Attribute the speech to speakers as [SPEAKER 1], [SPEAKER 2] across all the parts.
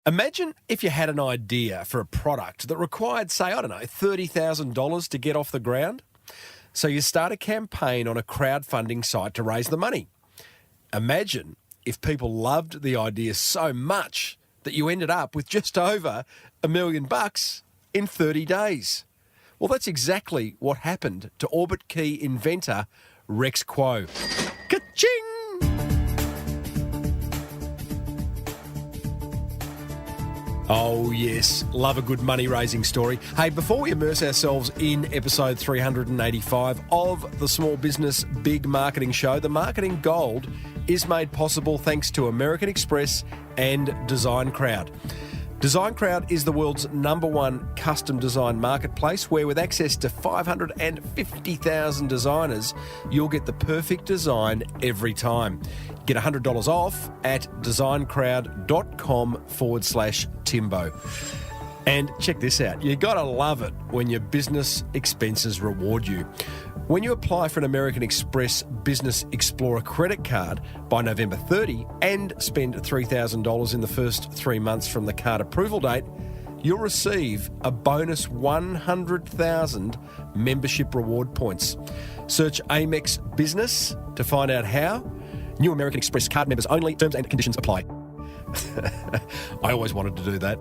[SPEAKER 1] Imagine if you had an idea for a product that required, say, $30,000 to get off the ground. So you start a campaign on a crowdfunding site to raise the money. Imagine if people loved the idea so much that you ended up with just over $1 million in 30 days. Well, that's exactly what happened to OrbitKey inventor Rex Kuo. Ka-ching! Oh, yes. Love a good money-raising story. Hey, before we immerse ourselves in episode 385 of the Small Business Big Marketing Show, the Marketing Gold is made possible thanks to American Express and Design Crowd. Design Crowd is the world's #1 custom design marketplace where with access to 550,000 designers, you'll get the perfect design every time. Get $100 off at designcrowd.com/Timbo. And check this out. You got to love it when your business expenses reward you. When you apply for an American Express Business Explorer credit card by November 30 and spend $3,000 in the first 3 months from the card approval date, you'll receive a bonus 100,000 membership reward points. Search Amex Business to find out how. New American Express card members only. Terms and conditions apply. I always wanted to do that.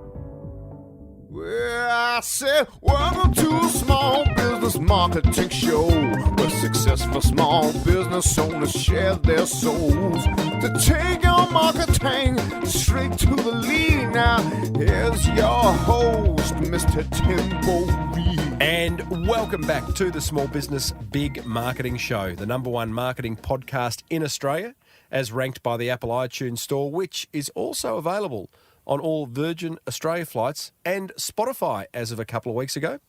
[SPEAKER 2] Well, I said, welcome to a small business marketing show, where successful small business owners share their souls to take your marketing straight to the lead. Now, here's your host, Mr. Timbo Reid.
[SPEAKER 1] And welcome back to the Small Business Big Marketing Show, the #1 marketing podcast in Australia, as ranked by the Apple iTunes Store, which is also available on all Virgin Australia flights and Spotify as of a couple of weeks ago.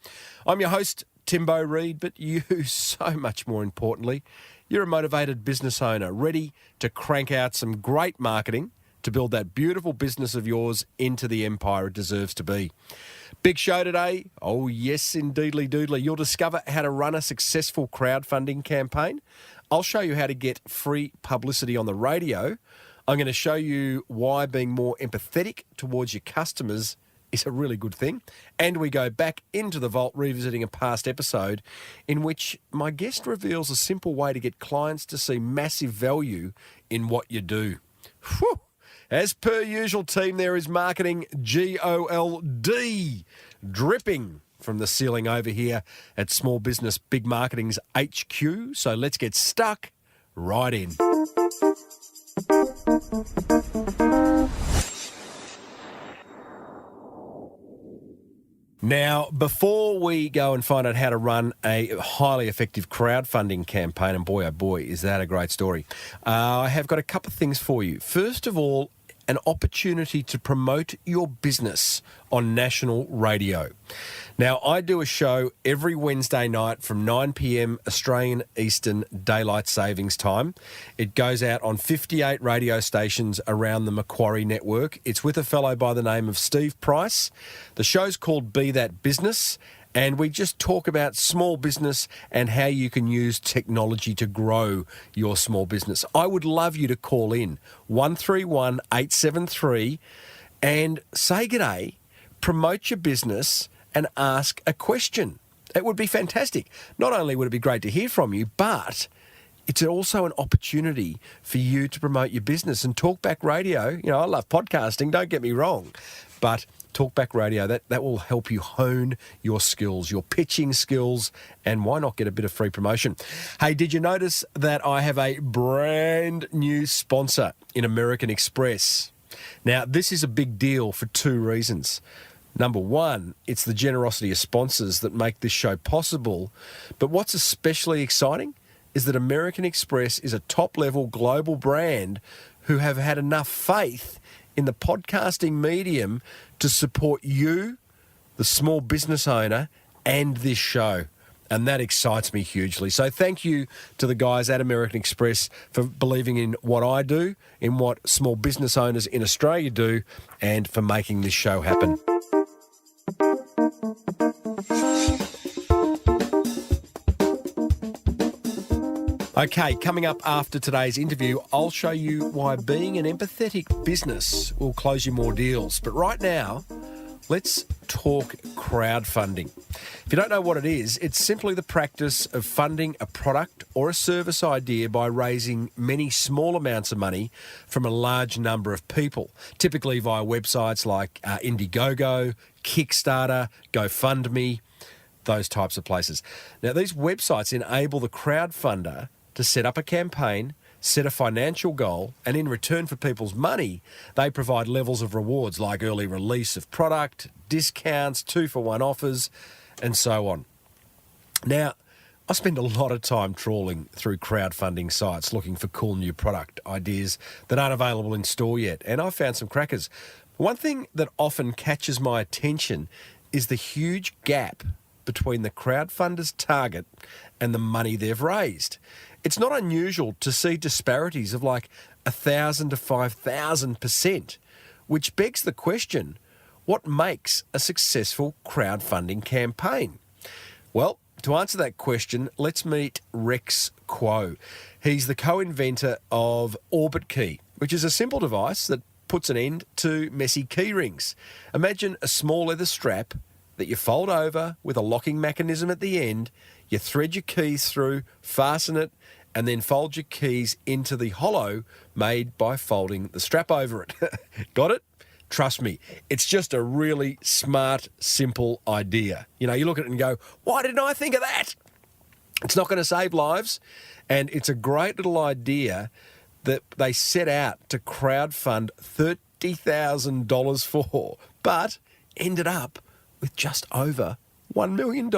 [SPEAKER 1] I'm your host, Timbo Reid, but you, so much more importantly, you're a motivated business owner ready to crank out some great marketing to build that beautiful business of yours into the empire it deserves to be. Big show today. Oh, yes, indeedly doodly. You'll discover how to run a successful crowdfunding campaign. I'll show you how to get free publicity on the radio. I'm going to show you why being more empathetic towards your customers is a really good thing. And we go back into the vault revisiting a past episode in which my guest reveals a simple way to get clients to see massive value in what you do. Whew. As per usual, team, there is marketing GOLD dripping from the ceiling over here at Small Business Big Marketing's HQ. So let's get stuck right in. Now, before we go and find out how to run a highly effective crowdfunding campaign, and boy, oh boy, is that a great story, I have got a couple of things for you. First of all, an opportunity to promote your business on national radio. Now, I do a show every Wednesday night from 9 p.m. Australian Eastern Daylight Savings Time. It goes out on 58 radio stations around the Macquarie network. It's with a fellow by the name of Steve Price. The show's called Be That Business, and we just talk about small business and how you can use technology to grow your small business. I would love you to call in 131 873 and say g'day, promote your business and ask a question. It would be fantastic. Not only would it be great to hear from you, but it's also an opportunity for you to promote your business. And Talkback Radio, you know, I love podcasting, don't get me wrong, but Talkback Radio, that will help you hone your skills, your pitching skills, and why not get a bit of free promotion? Hey, did you notice that I have a brand new sponsor in American Express? Now, this is a big deal for two reasons. Number one, it's the generosity of sponsors that make this show possible. But what's especially exciting is that American Express is a top-level global brand who have had enough faith in the podcasting medium to support you, the small business owner, and this show. And that excites me hugely. So thank you to the guys at American Express for believing in what I do, in what small business owners in Australia do, and for making this show happen. Okay, coming up after today's interview, I'll show you why being an empathetic business will close you more deals. But right now, let's talk crowdfunding. If you don't know what it is, it's simply the practice of funding a product or a service idea by raising many small amounts of money from a large number of people, typically via websites like Indiegogo, Kickstarter, GoFundMe, those types of places. Now, these websites enable the crowdfunder to set up a campaign, set a financial goal, and in return for people's money, they provide levels of rewards like early release of product, discounts, 2-for-1 offers, and so on. Now, I spend a lot of time trawling through crowdfunding sites looking for cool new product ideas that aren't available in store yet, and I've found some crackers. One thing that often catches my attention is the huge gap between the crowdfunder's target and the money they've raised. It's not unusual to see disparities of like 1,000 to 5,000%, which begs the question, what makes a successful crowdfunding campaign? Well, to answer that question, let's meet Rex Kuo. He's the co-inventor of OrbitKey, which is a simple device that puts an end to messy key rings. Imagine a small leather strap that you fold over with a locking mechanism at the end. You thread your keys through, fasten it, and then fold your keys into the hollow made by folding the strap over it. Got it? Trust me, it's just a really smart, simple idea. You know, you look at it and go, why didn't I think of that? It's not going to save lives, and it's a great little idea that they set out to crowdfund $30,000 for, but ended up with just over $1 million.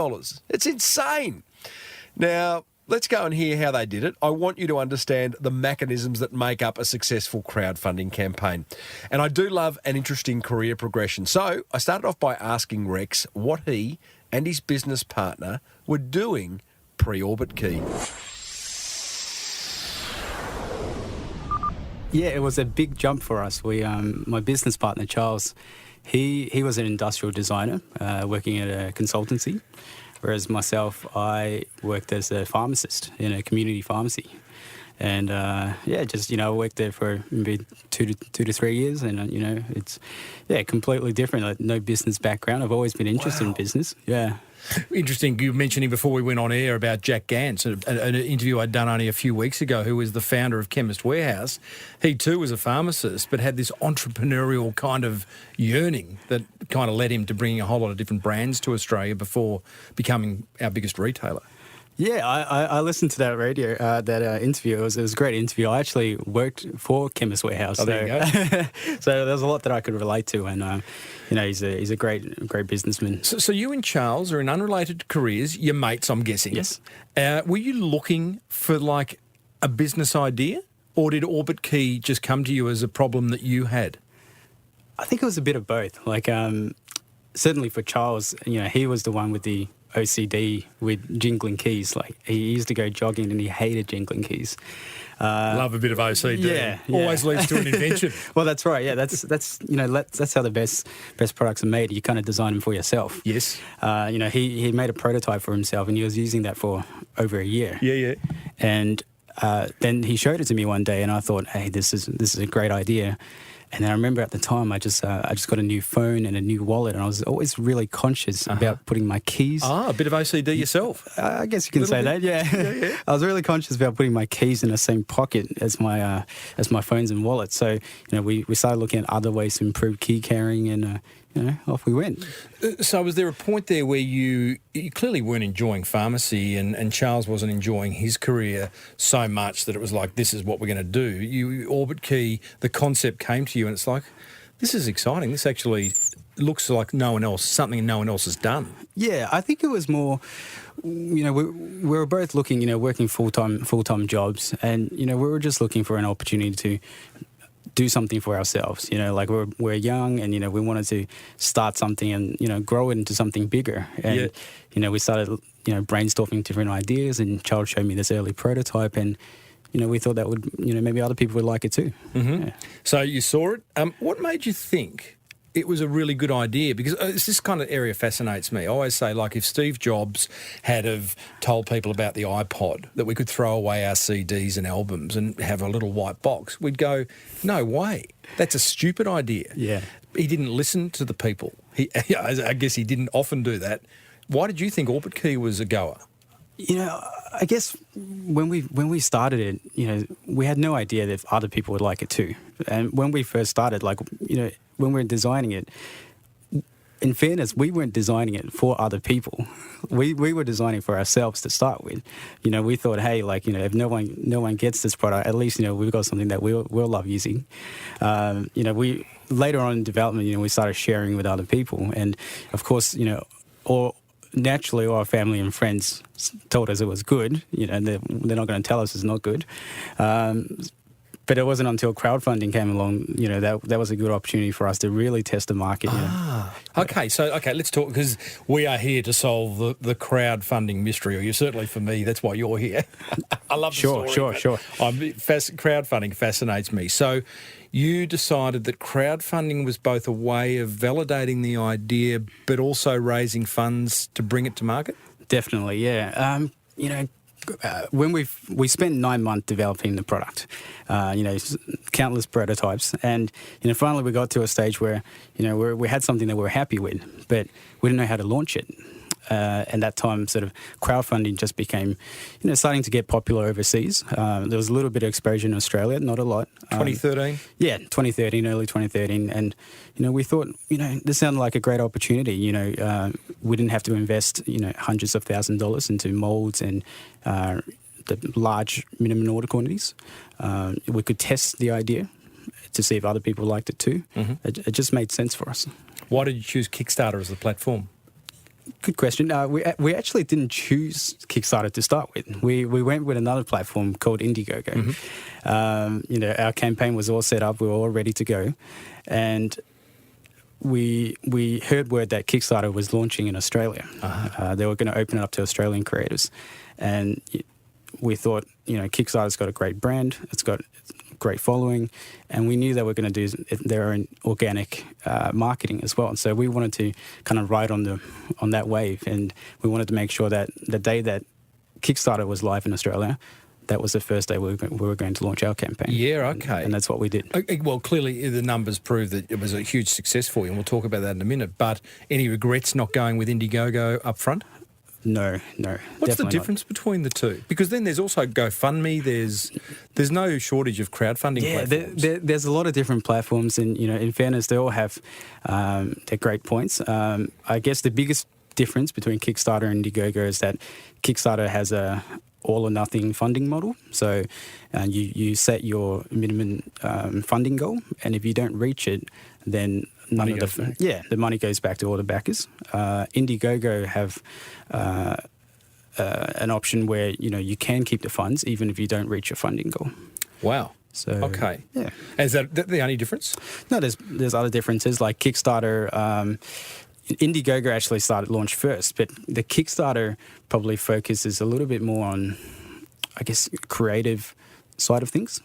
[SPEAKER 1] It's insane. Now, let's go and hear how they did it. I want you to understand the mechanisms that make up a successful crowdfunding campaign. And I do love an interesting career progression. So I started off by asking Rex what he and his business partner were doing pre-OrbitKey.
[SPEAKER 3] Yeah, it was a big jump for us. My business partner, Charles, he was an industrial designer working at a consultancy. Whereas myself, I worked as a pharmacist in a community pharmacy. And, I worked there for maybe 2 to 3 years. And, it's, completely different. Like, no business background. I've always been interested in business. Yeah.
[SPEAKER 4] Interesting. You were mentioning before we went on air about Jack Gantz, an interview I'd done only a few weeks ago, who is the founder of Chemist Warehouse. He too was a pharmacist, but had this entrepreneurial kind of yearning that kind of led him to bringing a whole lot of different brands to Australia before becoming our biggest retailer.
[SPEAKER 3] Yeah, I listened to that interview. It was a great interview. I actually worked for Chemist Warehouse.
[SPEAKER 4] Oh, there you go.
[SPEAKER 3] So there's a lot that I could relate to, and he's a great businessman.
[SPEAKER 4] So you and Charles are in unrelated careers. You're mates, I'm guessing.
[SPEAKER 3] Yes.
[SPEAKER 4] Were you looking for like a business idea, or did OrbitKey just come to you as a problem that you had?
[SPEAKER 3] I think it was a bit of both. Like, certainly for Charles, he was the one with the OCD with jingling keys. Like, he used to go jogging and he hated jingling keys.
[SPEAKER 4] Love a bit of OCD.
[SPEAKER 3] Yeah.
[SPEAKER 4] Always leads to an invention.
[SPEAKER 3] Well, that's right. Yeah, that's how the best products are made. You kind of design them for yourself.
[SPEAKER 4] Yes.
[SPEAKER 3] He made a prototype for himself and he was using that for over a year.
[SPEAKER 4] Yeah.
[SPEAKER 3] And then he showed it to me one day and I thought, hey, this is a great idea. And I remember at the time, I just got a new phone and a new wallet, and I was always really conscious about putting my keys.
[SPEAKER 4] A bit of OCD yourself.
[SPEAKER 3] I guess you can say that. Yeah. I was really conscious about putting my keys in the same pocket as my phones and wallets. So we started looking at other ways to improve key carrying, and off we went.
[SPEAKER 4] So was there a point there where you clearly weren't enjoying pharmacy and Charles wasn't enjoying his career so much that it was like, this is what we're going to do? OrbitKey, the concept came to you and it's like, this is exciting. This actually looks like something no one else has done.
[SPEAKER 3] Yeah, I think it was more, we were both looking, working full-time jobs, and, we were just looking for an opportunity to do something for ourselves, like we're young and, we wanted to start something and, grow it into something bigger. And, we started, brainstorming different ideas, and Charles showed me this early prototype, and, we thought that would, maybe other people would like it too.
[SPEAKER 4] Mm-hmm.
[SPEAKER 3] Yeah.
[SPEAKER 4] So you saw it. What made you think it was a really good idea? Because this kind of area fascinates me. I always say, like, if Steve Jobs had have told people about the iPod, that we could throw away our CDs and albums and have a little white box, we'd go, no way. That's a stupid idea.
[SPEAKER 3] Yeah.
[SPEAKER 4] He didn't listen to the people. I guess he didn't often do that. Why did you think OrbitKey was a goer?
[SPEAKER 3] You know, I guess when we started it, you know, we had no idea that other people would like it too. And when we first started, like, you know, when we were designing it, in fairness, we weren't designing it for other people. We were designing for ourselves to start with. You know, we thought, hey, like, you know, if no one gets this product, at least, you know, we've got something that we'll love using. You know, we later on in development, you know, we started sharing with other people, and of course, you know, naturally, all our family and friends told us it was good. You know, they're not going to tell us it's not good. But it wasn't until crowdfunding came along, you know, that was a good opportunity for us to really test the market. You know.
[SPEAKER 4] Okay, let's talk, because we are here to solve the crowdfunding mystery, or you certainly, for me, that's why you're here. I love the story. Sure. Crowdfunding fascinates me. So you decided that crowdfunding was both a way of validating the idea but also raising funds to bring it to market? Definitely, yeah.
[SPEAKER 3] You know, when we spent 9 months developing the product, you know, countless prototypes, and, you know, finally we got to a stage where, you know, we had something that we were happy with, but we didn't know how to launch it. And that time, sort of, crowdfunding just became, you know, starting to get popular overseas. There was a little bit of exposure in Australia, not a lot.
[SPEAKER 4] 2013?
[SPEAKER 3] Yeah, 2013, early 2013. And, you know, we thought, you know, this sounded like a great opportunity. You know, we didn't have to invest, you know, hundreds of thousands of dollars into molds and the large minimum order quantities. We could test the idea to see if other people liked it too. Mm-hmm. It just made sense for us.
[SPEAKER 4] Why did you choose Kickstarter as the platform?
[SPEAKER 3] Good question. We actually didn't choose Kickstarter to start with. We went with another platform called Indiegogo. Mm-hmm. You know, our campaign was all set up. We were all ready to go. And we heard word that Kickstarter was launching in Australia. Uh-huh. They were going to open it up to Australian creators. And we thought, you know, Kickstarter's got a great brand. It's got great following, and we knew they were going to do their own organic marketing as well. And so we wanted to kind of ride on that wave, and we wanted to make sure that the day that Kickstarter was live in Australia, that was the first day we were going to launch our campaign.
[SPEAKER 4] Yeah, okay.
[SPEAKER 3] And that's what we did.
[SPEAKER 4] Well, clearly the numbers prove that it was a huge success for you, and we'll talk about that in a minute. But any regrets not going with Indiegogo up front?
[SPEAKER 3] No.
[SPEAKER 4] What's the difference between the two? Because then there's also GoFundMe. There's no shortage of crowdfunding platforms.
[SPEAKER 3] There's a lot of different platforms, and, you know, in fairness, they all have their great points. I guess the biggest difference between Kickstarter and Indiegogo is that Kickstarter has a all or nothing funding model. So you set your minimum funding goal, and if you don't reach it, then the money goes back to all the backers. Indiegogo have an option where, you know, you can keep the funds even if you don't reach your funding goal.
[SPEAKER 4] Wow.
[SPEAKER 3] So
[SPEAKER 4] okay.
[SPEAKER 3] Yeah.
[SPEAKER 4] Is that the only difference?
[SPEAKER 3] No, there's other differences, like Kickstarter. Indiegogo actually launched first, but the Kickstarter probably focuses a little bit more on, I guess, creative side of things.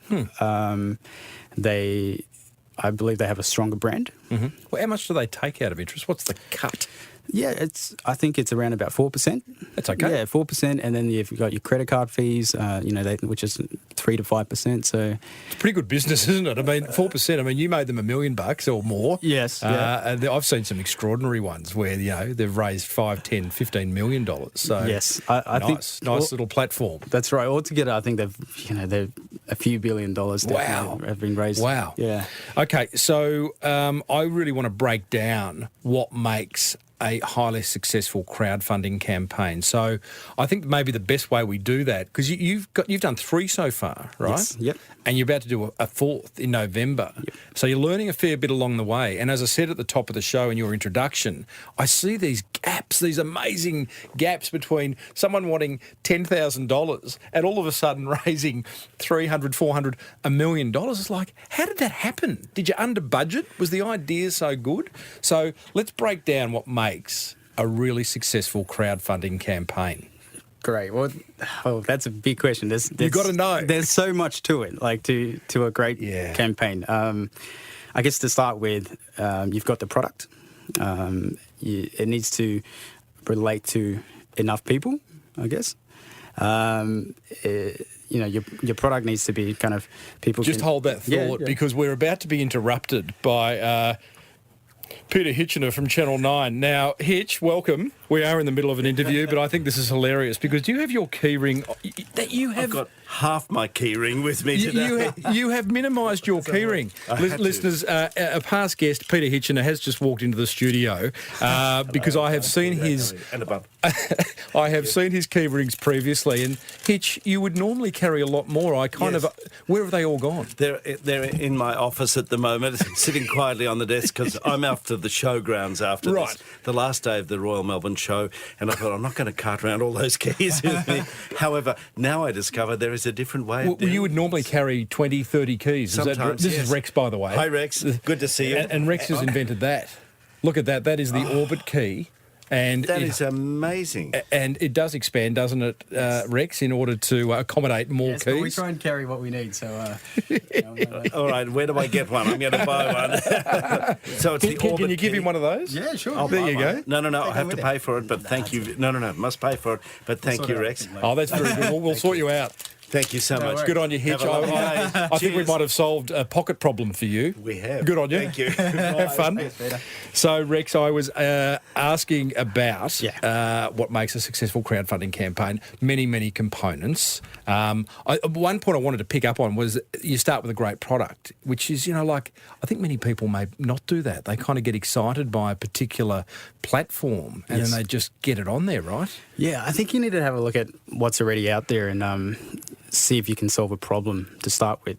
[SPEAKER 3] I believe they have a stronger brand.
[SPEAKER 4] Mm-hmm. Well, how much do they take out of interest? What's the cut?
[SPEAKER 3] Yeah, I think it's around about 4%.
[SPEAKER 4] That's okay.
[SPEAKER 3] Yeah, 4%, and then you've got your credit card fees, you know, which is 3 to 5%. So
[SPEAKER 4] it's pretty good business, isn't it? I mean, 4%. I mean, you made them $1 million or more.
[SPEAKER 3] Yes.
[SPEAKER 4] And I've seen some extraordinary ones where, you know, they've raised $5, $10, $15 million. So
[SPEAKER 3] yes, I think
[SPEAKER 4] nice little platform.
[SPEAKER 3] That's right. Altogether, I think they've a few $1 billion that have been raised.
[SPEAKER 4] Wow.
[SPEAKER 3] Yeah.
[SPEAKER 4] Okay, so I really want to break down what makes a highly successful crowdfunding campaign. So I think maybe the best way we do that, because you've done 3 so far, right?
[SPEAKER 3] Yes. Yep.
[SPEAKER 4] And you're about to do a 4th in November. Yep. So you're learning a fair bit along the way. And as I said at the top of the show in your introduction, I see these gaps, these amazing gaps between someone wanting $10,000 and all of a sudden raising $300, $400, $1 million. It's like, how did that happen? Did you under budget? Was the idea so good? So let's break down what makes a really successful crowdfunding campaign.
[SPEAKER 3] Great. Well, that's a big question. You've
[SPEAKER 4] got to know.
[SPEAKER 3] There's so much to it, like to a great campaign. I I guess to start with, you've got the product. It needs to relate to enough people, I guess. Your product needs to be kind of people.
[SPEAKER 4] Just hold that thought because we're about to be interrupted by Peter Hitchener from Channel 9. Now, Hitch, welcome. We are in the middle of an interview, but I think this is hilarious because do you have your keyring that you have?
[SPEAKER 5] I've got half my keyring with me today.
[SPEAKER 4] You have minimised your keyring. Listeners, a past guest, Peter Hitchener, has just walked into the studio because I have seen his I have seen his keyrings previously. And Hitch, you would normally carry a lot more. Where have they all gone?
[SPEAKER 5] They're in my office at the moment, sitting quietly on the desk because I'm after the showgrounds after this, the last day of the Royal Melbourne show, and I thought I'm not going to cart around all those keys with me. However, now I discover there is a different way of doing
[SPEAKER 4] you would normally carry 20, 30 keys.
[SPEAKER 5] Sometimes,
[SPEAKER 4] this is Rex, by the way.
[SPEAKER 5] Hi, Rex. Good to see you.
[SPEAKER 4] And Rex has invented that. Look at that. That is the OrbitKey. And
[SPEAKER 5] that is amazing.
[SPEAKER 4] And it does expand, doesn't it, Rex, in order to accommodate more keys?
[SPEAKER 3] But we try and carry what we need, so...
[SPEAKER 5] All right, where do I get one? I'm going to buy one. So it's
[SPEAKER 4] Can you give him one of those?
[SPEAKER 3] Yeah, sure.
[SPEAKER 5] I'll
[SPEAKER 4] there you go.
[SPEAKER 5] No, I have to pay for it, but thank you. No, must pay for it, but thank you, Rex.
[SPEAKER 4] Oh, that's very good. We'll sort you out.
[SPEAKER 5] Thank you so much.
[SPEAKER 4] Good on you, Hitch. I think we might have solved a pocket problem for you.
[SPEAKER 5] We have.
[SPEAKER 4] Good on you.
[SPEAKER 5] Thank you.
[SPEAKER 4] Have fun. So, Rex, I was asking about what makes a successful crowdfunding campaign. Many components. One point I wanted to pick up on was you start with a great product, which is, I think many people may not do that. They kind of get excited by a particular platform and then they just get it on there, right?
[SPEAKER 3] Yeah, I think you need to have a look at what's already out there and see if you can solve a problem to start with.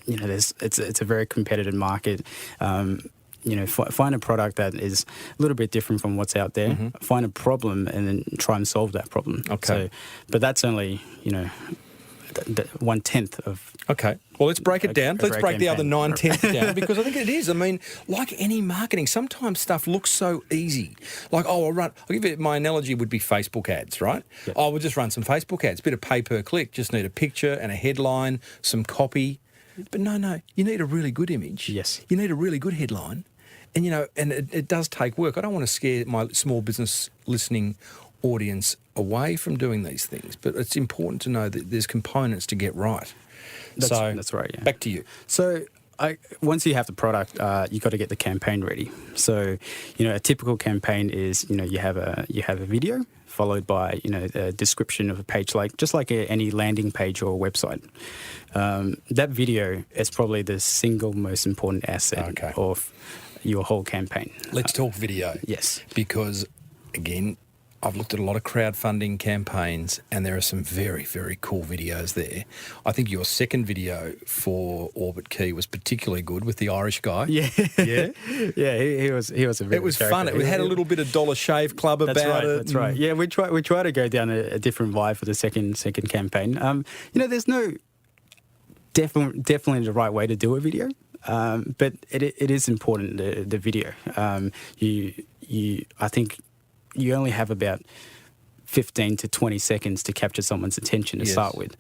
[SPEAKER 3] It's a very competitive market. Find a product that is a little bit different from what's out there. Mm-hmm. Find a problem and then try and solve that problem.
[SPEAKER 4] Okay.
[SPEAKER 3] But that's only 1/10 of.
[SPEAKER 4] Okay. Well, let's break it down. Let's break the other 9/10 down because I think it is. I mean, like any marketing, sometimes stuff looks so easy. Like, I'll give you my analogy would be Facebook ads, right? Yep. We'll just run some Facebook ads, bit of pay per click, just need a picture and a headline, some copy. But no, you need a really good image.
[SPEAKER 3] Yes.
[SPEAKER 4] You need a really good headline. And, and it does take work. I don't want to scare my small business listening audience away from doing these things, but it's important to know that there's components to get right.
[SPEAKER 3] That's right, yeah.
[SPEAKER 4] Back to you.
[SPEAKER 3] So once you have the product, you've got to get the campaign ready. So, a typical campaign is, you have a video followed by, a description of a page, just like any landing page or website. That video is probably the single most important asset of your whole campaign.
[SPEAKER 4] Let's talk video.
[SPEAKER 3] Yes.
[SPEAKER 4] Because, again, I've looked at a lot of crowdfunding campaigns and there are some very, very cool videos there. I think your second video for OrbitKey was particularly good with the Irish guy.
[SPEAKER 3] Yeah. Yeah? Yeah, he was a very
[SPEAKER 4] It was fun. It had a little bit of Dollar Shave Club about it.
[SPEAKER 3] That's right. Yeah, we try to go down a different vibe for the second campaign. There's no definitely the right way to do a video. But it is important, the video. I think you only have about 15 to 20 seconds to capture someone's attention to start with.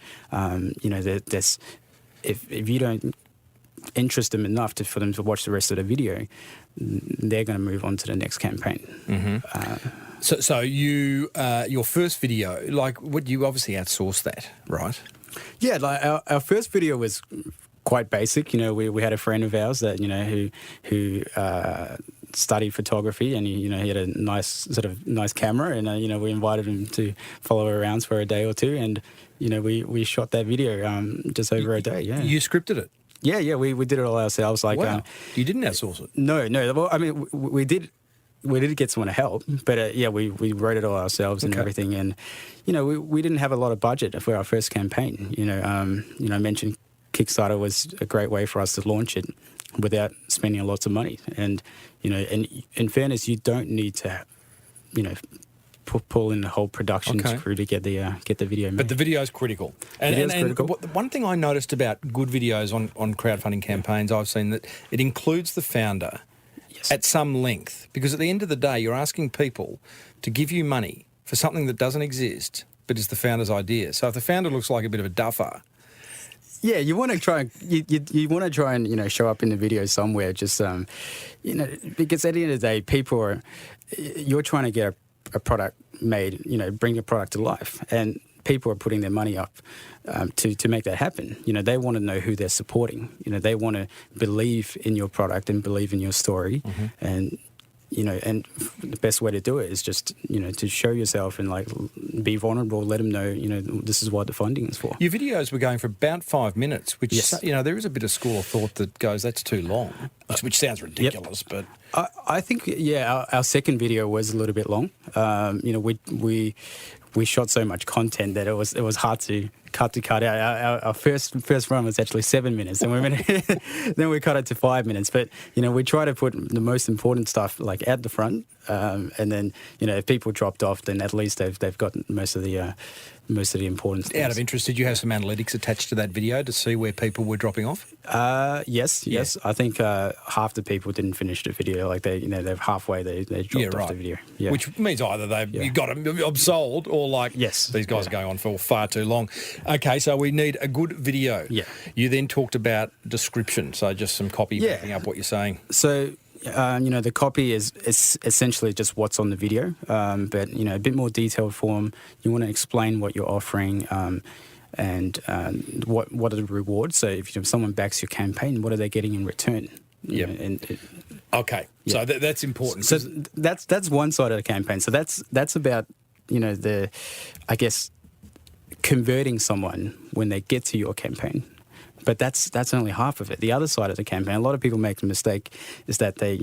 [SPEAKER 3] If you don't interest them enough for them to watch the rest of the video, they're going to move on to the next campaign.
[SPEAKER 4] Mm-hmm. So you your first video, you obviously outsourced that, right?
[SPEAKER 3] Yeah, our first video was quite basic. We had a friend of ours that who studied photography, and he had a nice camera, and we invited him to follow around for a day or two, and we shot that video just over a day. Yeah,
[SPEAKER 4] you scripted it.
[SPEAKER 3] Yeah, we did it all ourselves.
[SPEAKER 4] Wow, you didn't outsource it?
[SPEAKER 3] No. Well, I mean, we did. We did get someone to help, but we wrote it all ourselves and everything, and we didn't have a lot of budget for our first campaign. I mentioned Kickstarter was a great way for us to launch it without spending lots of money. And, and in fairness, you don't need to, pull in the whole production crew to get the video made.
[SPEAKER 4] But the video is critical.
[SPEAKER 3] It is critical.
[SPEAKER 4] One thing I noticed about good videos on crowdfunding campaigns, I've seen that it includes the founder at some length. Because at the end of the day, you're asking people to give you money for something that doesn't exist, but is the founder's idea. So if the founder looks like a bit of a duffer,
[SPEAKER 3] Yeah, you want to try and you want to try and show up in the video somewhere. Just because at the end of the day, you're trying to get a product made. Bring a product to life, and people are putting their money up to make that happen. They want to know who they're supporting. They want to believe in your product and believe in your story, and the best way to do it is just, to show yourself and be vulnerable, let them know, this is what the funding is for.
[SPEAKER 4] Your videos were going for about 5 minutes, which,
[SPEAKER 3] Yes.
[SPEAKER 4] there is a bit of school of thought that goes, that's too long, which sounds ridiculous, but...
[SPEAKER 3] I think, our second video was a little bit long. We shot so much content that it was hard to cut out. Our first run was actually 7 minutes, and then we cut it to 5 minutes. But we try to put the most important stuff at the front, and then if people dropped off, then at least they've got most of the important things.
[SPEAKER 4] Out of interest, did you have some analytics attached to that video to see where people were dropping off?
[SPEAKER 3] Yes. I think half the people didn't finish the video. They're halfway. They dropped off the video. Yeah.
[SPEAKER 4] Which means either you got them sold, or
[SPEAKER 3] yes,
[SPEAKER 4] these guys are going on for far too long. Okay, so we need a good video.
[SPEAKER 3] Yeah.
[SPEAKER 4] You then talked about description, so just some copy backing up what you're saying.
[SPEAKER 3] So. The copy is essentially just what's on the video, but a bit more detailed form. You want to explain what you're offering, and what are the rewards. So if someone backs your campaign, what are they getting in return?
[SPEAKER 4] Yeah. Okay.
[SPEAKER 3] Yeah.
[SPEAKER 4] So that's important.
[SPEAKER 3] So that's one side of the campaign. So that's about converting someone when they get to your campaign. But that's only half of it. The other side of the campaign, a lot of people make the mistake, is that they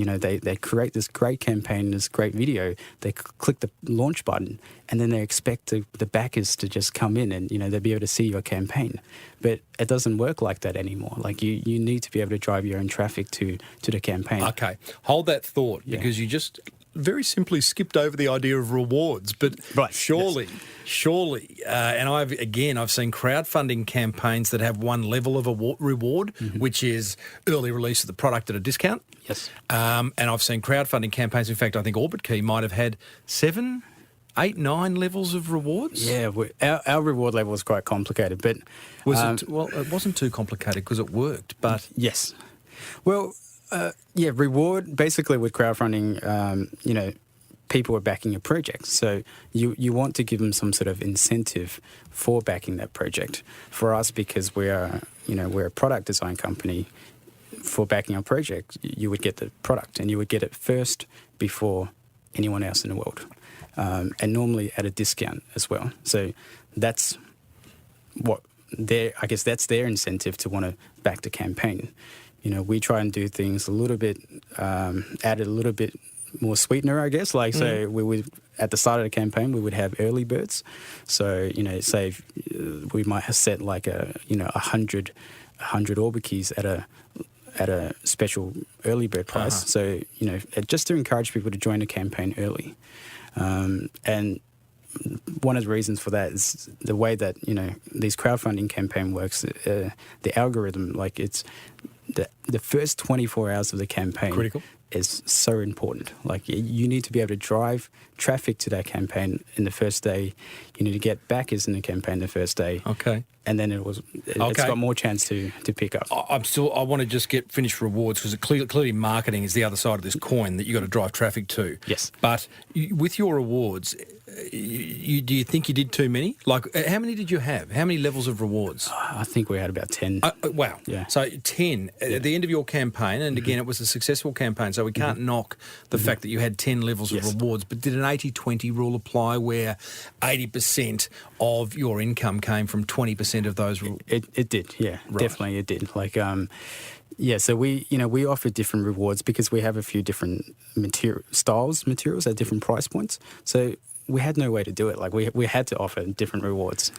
[SPEAKER 3] create this great campaign, this great video, they click the launch button, and then they expect the backers to just come in and they'll be able to see your campaign. But it doesn't work like that anymore. You need to be able to drive your own traffic to the campaign.
[SPEAKER 4] Okay, hold that thought, because you just very simply skipped over the idea of rewards, but surely, and I've seen crowdfunding campaigns that have one level of reward, which is early release of the product at a discount.
[SPEAKER 3] Yes.
[SPEAKER 4] And I've seen crowdfunding campaigns. In fact, I think OrbitKey might have had 7, 8, 9 levels of rewards.
[SPEAKER 3] Yeah, our reward level was quite complicated, but
[SPEAKER 4] it wasn't too complicated because it worked. But
[SPEAKER 3] yes, well. Reward, basically with crowdfunding, people are backing a project. So you want to give them some sort of incentive for backing that project. For us, because we're a product design company, for backing our project, you would get the product and you would get it first before anyone else in the world. And normally at a discount as well. So that's that's their incentive to want to back the campaign. We try and do things a little bit, add a little bit more sweetener, I guess. So we would, at the start of the campaign, we would have early birds. So, say we might have set 100 OrbitKeys at a special early bird price. So, just to encourage people to join the campaign early. And one of the reasons for that is the way that, these crowdfunding campaign works, the algorithm, it's... The first 24 hours of the campaign
[SPEAKER 4] critical
[SPEAKER 3] is so important. You need to be able to drive traffic to that campaign in the first day. You need to get backers in the campaign the first day.
[SPEAKER 4] Okay.
[SPEAKER 3] And then it's got more chance to pick up.
[SPEAKER 4] I want to just get finished rewards, because clearly marketing is the other side of this coin that you got to drive traffic to.
[SPEAKER 3] Yes.
[SPEAKER 4] But with your rewards, do you think you did too many? How many did you have? How many levels of rewards?
[SPEAKER 3] I think we had about 10.
[SPEAKER 4] Wow.
[SPEAKER 3] Yeah.
[SPEAKER 4] So 10 at the end of your campaign, and again, it was a successful campaign, so we can't knock the fact that you had 10 levels of rewards. But did an 80-20 rule apply, where 80% of your income came from 20% of those?
[SPEAKER 3] It did, yeah.
[SPEAKER 4] Right.
[SPEAKER 3] Definitely it did. So we offer different rewards because we have a few different materials at different price points. So we had no way to do it. We had to offer different rewards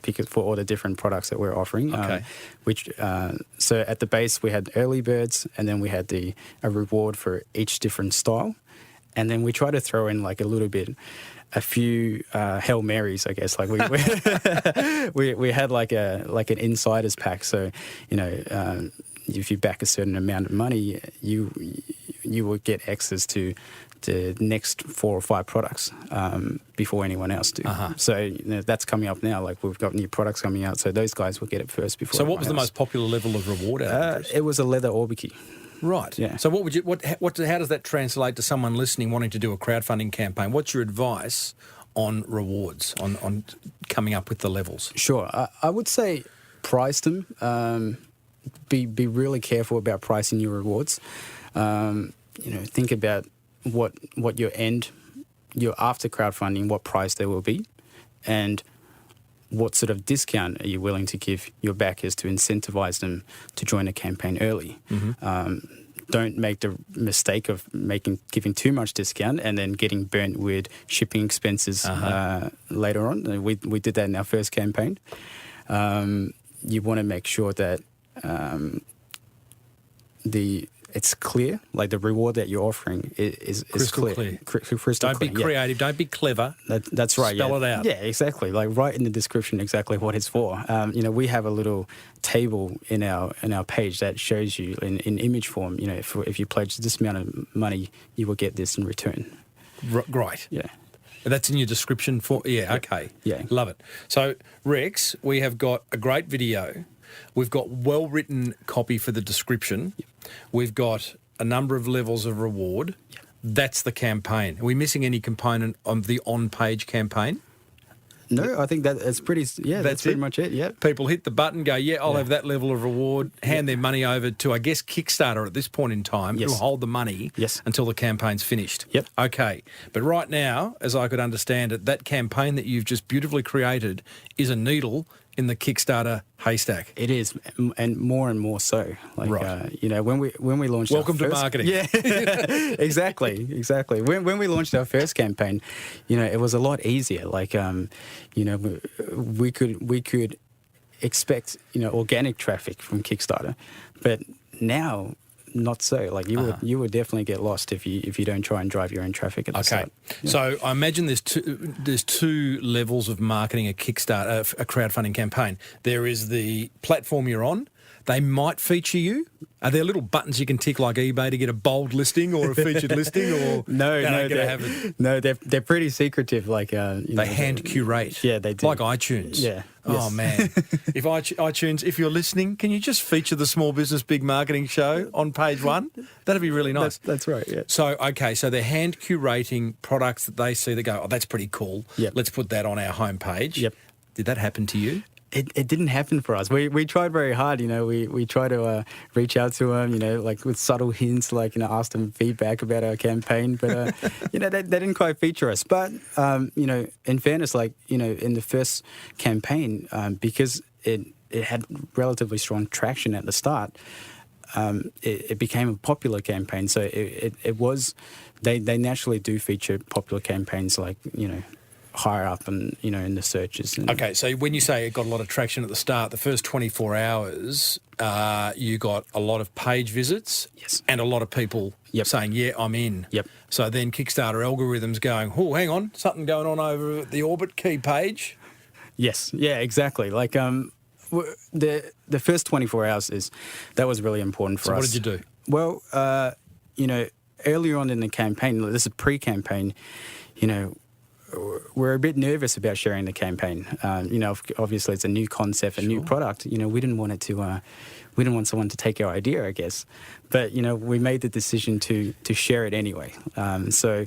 [SPEAKER 3] because for all the different products that we're offering.
[SPEAKER 4] Okay.
[SPEAKER 3] So at the base we had early birds, and then we had a reward for each different style, and then we try to throw in a few Hail Marys, I guess. We had an insiders pack. So if you back a certain amount of money, you would get access to the next 4 or 5 products before anyone else do. So that's coming up now. Like we've got new products coming out, so those guys will get it first before.
[SPEAKER 4] So what was the
[SPEAKER 3] everyone
[SPEAKER 4] most popular level of reward out of
[SPEAKER 3] else.
[SPEAKER 4] interest?
[SPEAKER 3] It was a leather OrbitKey.
[SPEAKER 4] Right.
[SPEAKER 3] Yeah.
[SPEAKER 4] So how does that translate to someone listening wanting to do a crowdfunding campaign? What's your advice on rewards, on coming up with the levels?
[SPEAKER 3] Sure. I would say price them. Be really careful about pricing your rewards. Think about what your after crowdfunding, what price there will be, and what sort of discount are you willing to give your backers to incentivize them to join a campaign early. Don't make the mistake of giving too much discount and then getting burnt with shipping expenses later on. We did that in our first campaign. You want to make sure that it's clear, like the reward that you're offering is
[SPEAKER 4] Crystal clear.
[SPEAKER 3] Crystal
[SPEAKER 4] Don't be
[SPEAKER 3] clear,
[SPEAKER 4] creative. Don't be clever.
[SPEAKER 3] That's right.
[SPEAKER 4] Spell it out.
[SPEAKER 3] Yeah, exactly. Like write in the description exactly what it's for. We have a little table in our page that shows you in image form. If you pledge this amount of money, you will get this in return.
[SPEAKER 4] Right.
[SPEAKER 3] Yeah.
[SPEAKER 4] That's in your description for. Yeah. Okay.
[SPEAKER 3] Yeah.
[SPEAKER 4] Love it. So Rex, we have got a great video. We've got well-written copy for the description. Yep. We've got a number of levels of reward.
[SPEAKER 3] Yep.
[SPEAKER 4] That's the campaign. Are we missing any component of the on-page campaign?
[SPEAKER 3] No, I think that's pretty. Yeah, that's pretty much it. Yeah.
[SPEAKER 4] People hit the button, go, I'll have that level of reward. Hand their money over to, I guess, Kickstarter at this point in time.
[SPEAKER 3] Yes.
[SPEAKER 4] Who'll hold the money until the campaign's finished.
[SPEAKER 3] Yep.
[SPEAKER 4] Okay. But right now, as I could understand it, that campaign that you've just beautifully created is a needle in the Kickstarter haystack.
[SPEAKER 3] It is, and more so. Like,
[SPEAKER 4] right.
[SPEAKER 3] When we launched.
[SPEAKER 4] Welcome to marketing.
[SPEAKER 3] Yeah, exactly. When we launched our first campaign, it was a lot easier. Like, we could expect organic traffic from Kickstarter, but now not so. Like you would definitely get lost if you don't try and drive your own traffic at the start. Yeah.
[SPEAKER 4] So I imagine there's two levels of marketing a Kickstarter, a crowdfunding campaign. There is the platform you're on. They might feature you. Are there little buttons you can tick like eBay to get a bold listing or a featured listing? Or
[SPEAKER 3] No, they're pretty secretive. Like
[SPEAKER 4] they hand curate.
[SPEAKER 3] Yeah, they do.
[SPEAKER 4] Like iTunes.
[SPEAKER 3] Yeah.
[SPEAKER 4] Oh
[SPEAKER 3] Yes.
[SPEAKER 4] man, if iTunes, if you're listening, can you just feature the Small Business Big Marketing Show on page 1? That'd be really nice.
[SPEAKER 3] That's right. Yeah.
[SPEAKER 4] So they're hand curating products that they see. They go, that's pretty cool.
[SPEAKER 3] Yep.
[SPEAKER 4] Let's put that on our homepage.
[SPEAKER 3] Yep.
[SPEAKER 4] Did that happen to you?
[SPEAKER 3] It didn't happen for us. We tried very hard, we tried to reach out to them, like with subtle hints, like, ask them feedback about our campaign, but, they didn't quite feature us. But, in fairness, like, in the first campaign, because it had relatively strong traction at the start, it became a popular campaign. So it was, they naturally do feature popular campaigns like, higher up and in the searches.
[SPEAKER 4] Okay, so when you say it got a lot of traction at the start, the first 24 hours, you got a lot of page visits.
[SPEAKER 3] Yes.
[SPEAKER 4] And a lot of people saying, yeah, I'm in.
[SPEAKER 3] Yep.
[SPEAKER 4] So then Kickstarter algorithms going, oh, hang on, something going on over at the OrbitKey page.
[SPEAKER 3] Yes, yeah, exactly. Like the first 24 hours that was really important for us.
[SPEAKER 4] So what did you do?
[SPEAKER 3] Well, earlier on in the campaign, this is pre-campaign, we're a bit nervous about sharing the campaign. Obviously it's a new concept, a new product. We didn't want we didn't want someone to take our idea, I guess. But we made the decision to share it anyway. So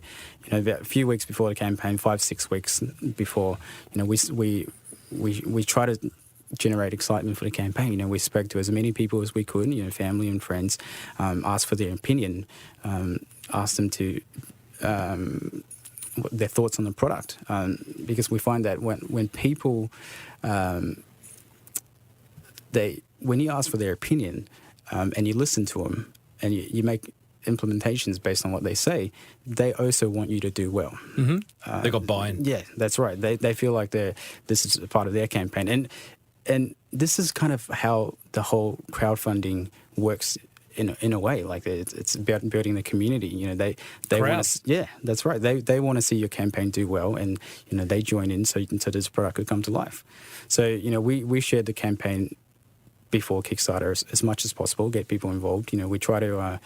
[SPEAKER 3] about a few weeks before the campaign, 5-6 weeks before, we try to generate excitement for the campaign. We spoke to as many people as we could, family and friends, asked for their opinion, asked them to. Their thoughts on the product, because we find that when people when you ask for their opinion and you listen to them and you make implementations based on what they say, they also want you to do well.
[SPEAKER 4] Mm-hmm. They got buy-in.
[SPEAKER 3] Yeah, that's right. They feel like this is a part of their campaign, and this is kind of how the whole crowdfunding works. In a way, like it's about building the community. They want to. Yeah, that's right. They want to see your campaign do well, and they join in so this product could come to life. So we shared the campaign before Kickstarter as much as possible, get people involved. We try to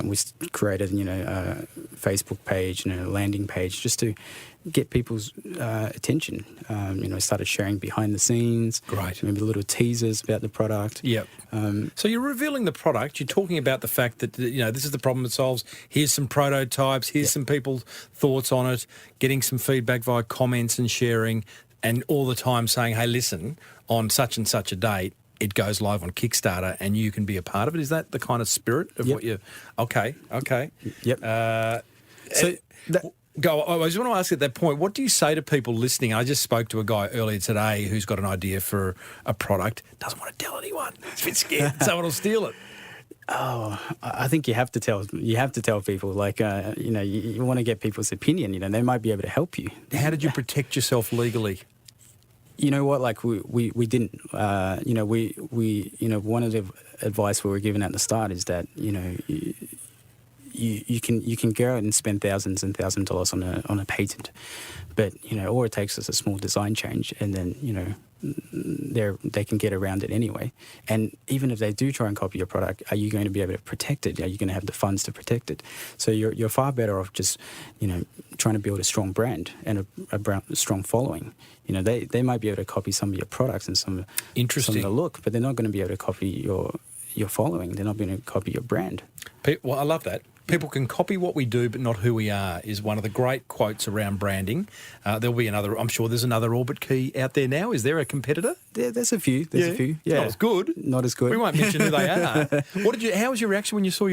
[SPEAKER 3] we created a Facebook page, landing page, just to get people's attention. Started sharing behind the scenes.
[SPEAKER 4] Great.
[SPEAKER 3] Maybe little teasers about the product.
[SPEAKER 4] Yep. So you're revealing the product. You're talking about the fact that this is the problem it solves. Here's some prototypes. Here's some people's thoughts on it. Getting some feedback via comments and sharing, and all the time saying, "Hey, listen, on such and such a date, it goes live on Kickstarter, and you can be a part of it." Is that the kind of spirit of what you? Okay.
[SPEAKER 3] Yep.
[SPEAKER 4] Go. I just want to ask at that point, what do you say to people listening? I just spoke to a guy earlier today who's got an idea for a product, doesn't want to tell anyone. He's a bit scared someone will steal it.
[SPEAKER 3] Oh, I think you have to tell people, like, you want to get people's opinion. They might be able to help you.
[SPEAKER 4] How did you protect yourself legally?
[SPEAKER 3] You know what? Like we didn't. One of the advice we were given at the start is that you can go out and spend thousands and thousands of dollars on a patent, but all it takes is a small design change, and then they can get around it anyway. And even if they do try and copy your product, are you going to be able to protect it? Are you going to have the funds to protect it? So you're far better off just trying to build a strong brand and a strong following. They might be able to copy some of your products and some of the look, but they're not going to be able to copy your following. They're not going to copy your brand.
[SPEAKER 4] Well, I love that. People can copy what we do, but not who we are, is one of the great quotes around branding. There'll be another, I'm sure there's another OrbitKey out there now. Is there a competitor?
[SPEAKER 3] There's a few. There's a few. Yeah.
[SPEAKER 4] Not as good.
[SPEAKER 3] Not as good.
[SPEAKER 4] We won't mention who they are. How was your reaction when you saw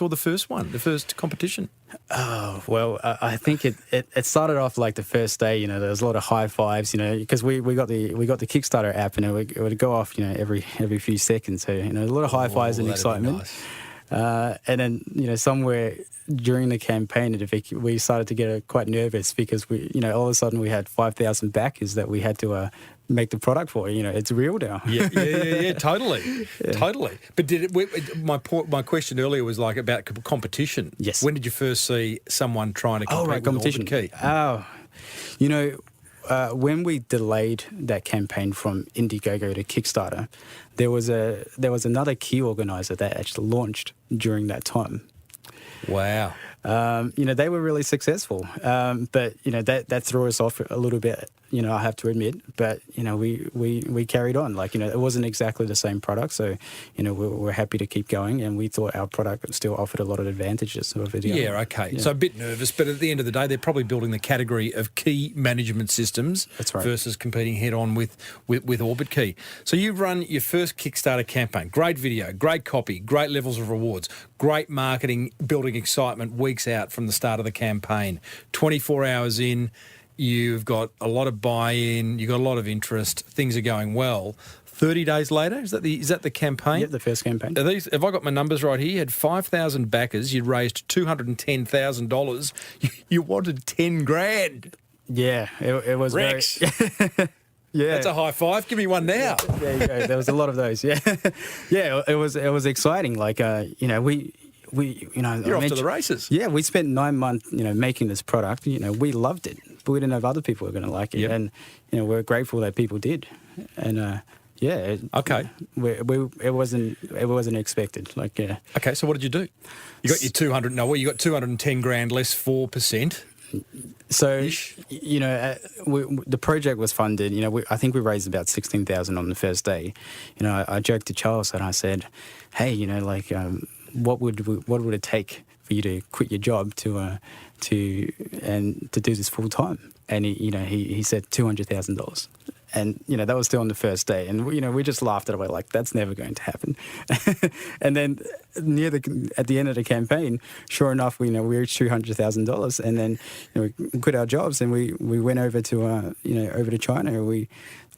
[SPEAKER 4] the first one, the first competition?
[SPEAKER 3] Oh, well, I think it started off like the first day, there was a lot of high fives, because we got the Kickstarter app, and it would go off, every few seconds. So, a lot of high fives and excitement.
[SPEAKER 4] Nice.
[SPEAKER 3] And then, somewhere during the campaign, we started to get quite nervous because all of a sudden we had 5,000 backers that we had to make the product for. It's real now.
[SPEAKER 4] Yeah, totally. But did it? My question earlier was like about competition.
[SPEAKER 3] Yes.
[SPEAKER 4] When did you first see someone trying to compete with OrbitKey?
[SPEAKER 3] When we delayed that campaign from Indiegogo to Kickstarter, there was another key organizer that actually launched during that time.
[SPEAKER 4] Wow.
[SPEAKER 3] They were really successful, but that threw us off a little bit. I have to admit, but we carried on. Like it wasn't exactly the same product, so we're happy to keep going, and we thought our product still offered a lot of advantages over the other.
[SPEAKER 4] Yeah, okay. So a bit nervous, but at the end of the day, they're probably building the category of key management systems.
[SPEAKER 3] That's right.
[SPEAKER 4] Versus competing head on with OrbitKey. So you've run your first Kickstarter campaign. Great video, great copy, great levels of rewards, great marketing, building excitement weeks out from the start of the campaign. 24 hours in. You've got a lot of buy-in. You've got a lot of interest. Things are going well. 30 days later, is that the campaign?
[SPEAKER 3] Yeah, the first campaign.
[SPEAKER 4] Have I got my numbers right here? You had 5,000 backers. You'd raised $210,000. You wanted 10 grand.
[SPEAKER 3] Yeah, it was
[SPEAKER 4] Rex.
[SPEAKER 3] very... Yeah,
[SPEAKER 4] that's a high five. Give me one now.
[SPEAKER 3] There you go. There was a lot of those. Yeah, yeah. It was exciting. Like we
[SPEAKER 4] You're off to the races.
[SPEAKER 3] Yeah, we spent 9 months making this product. We loved it, but we didn't know if other people were going to like it. Yep. And we're grateful that people did. And
[SPEAKER 4] okay,
[SPEAKER 3] it wasn't expected.
[SPEAKER 4] Okay, so what did you do? You got your 200. No, well, you got 210 grand less 4%.
[SPEAKER 3] So the project was funded. I think we raised about 16,000 on the first day. I joked to Charles and I said, "Hey, what would it take for you to quit your job to do this full time?" And he said $200,000. And that was still on the first day, and we just laughed at it, like that's never going to happen. And then at the end of the campaign, sure enough, we reached $200,000, and then we quit our jobs and we went over to over to China, and we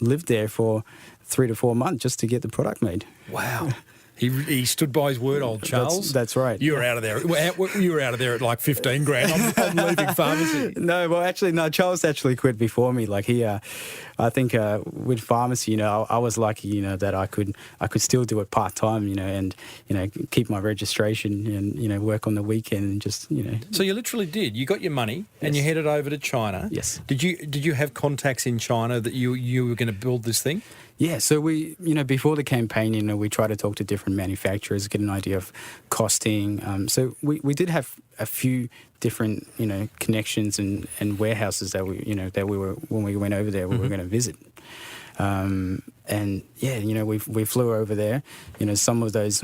[SPEAKER 3] lived there for 3 to 4 months just to get the product made.
[SPEAKER 4] Wow. He stood by his word, old Charles.
[SPEAKER 3] That's right.
[SPEAKER 4] You were out of there. You were out of there at like 15 grand. I'm leaving pharmacy.
[SPEAKER 3] No, Charles actually quit before me. Like I think with pharmacy, I was lucky, that I could still do it part time, and keep my registration and work on the weekend and just
[SPEAKER 4] So you literally did. You got your money and you headed over to China.
[SPEAKER 3] Yes.
[SPEAKER 4] Did you have contacts in China that you were going to build this thing?
[SPEAKER 3] Yeah, so we, before the campaign, we try to talk to different manufacturers, get an idea of costing. So we did have a few different, connections and warehouses that we were, when we went over there, we were going to visit. And yeah, we flew over there. Some of those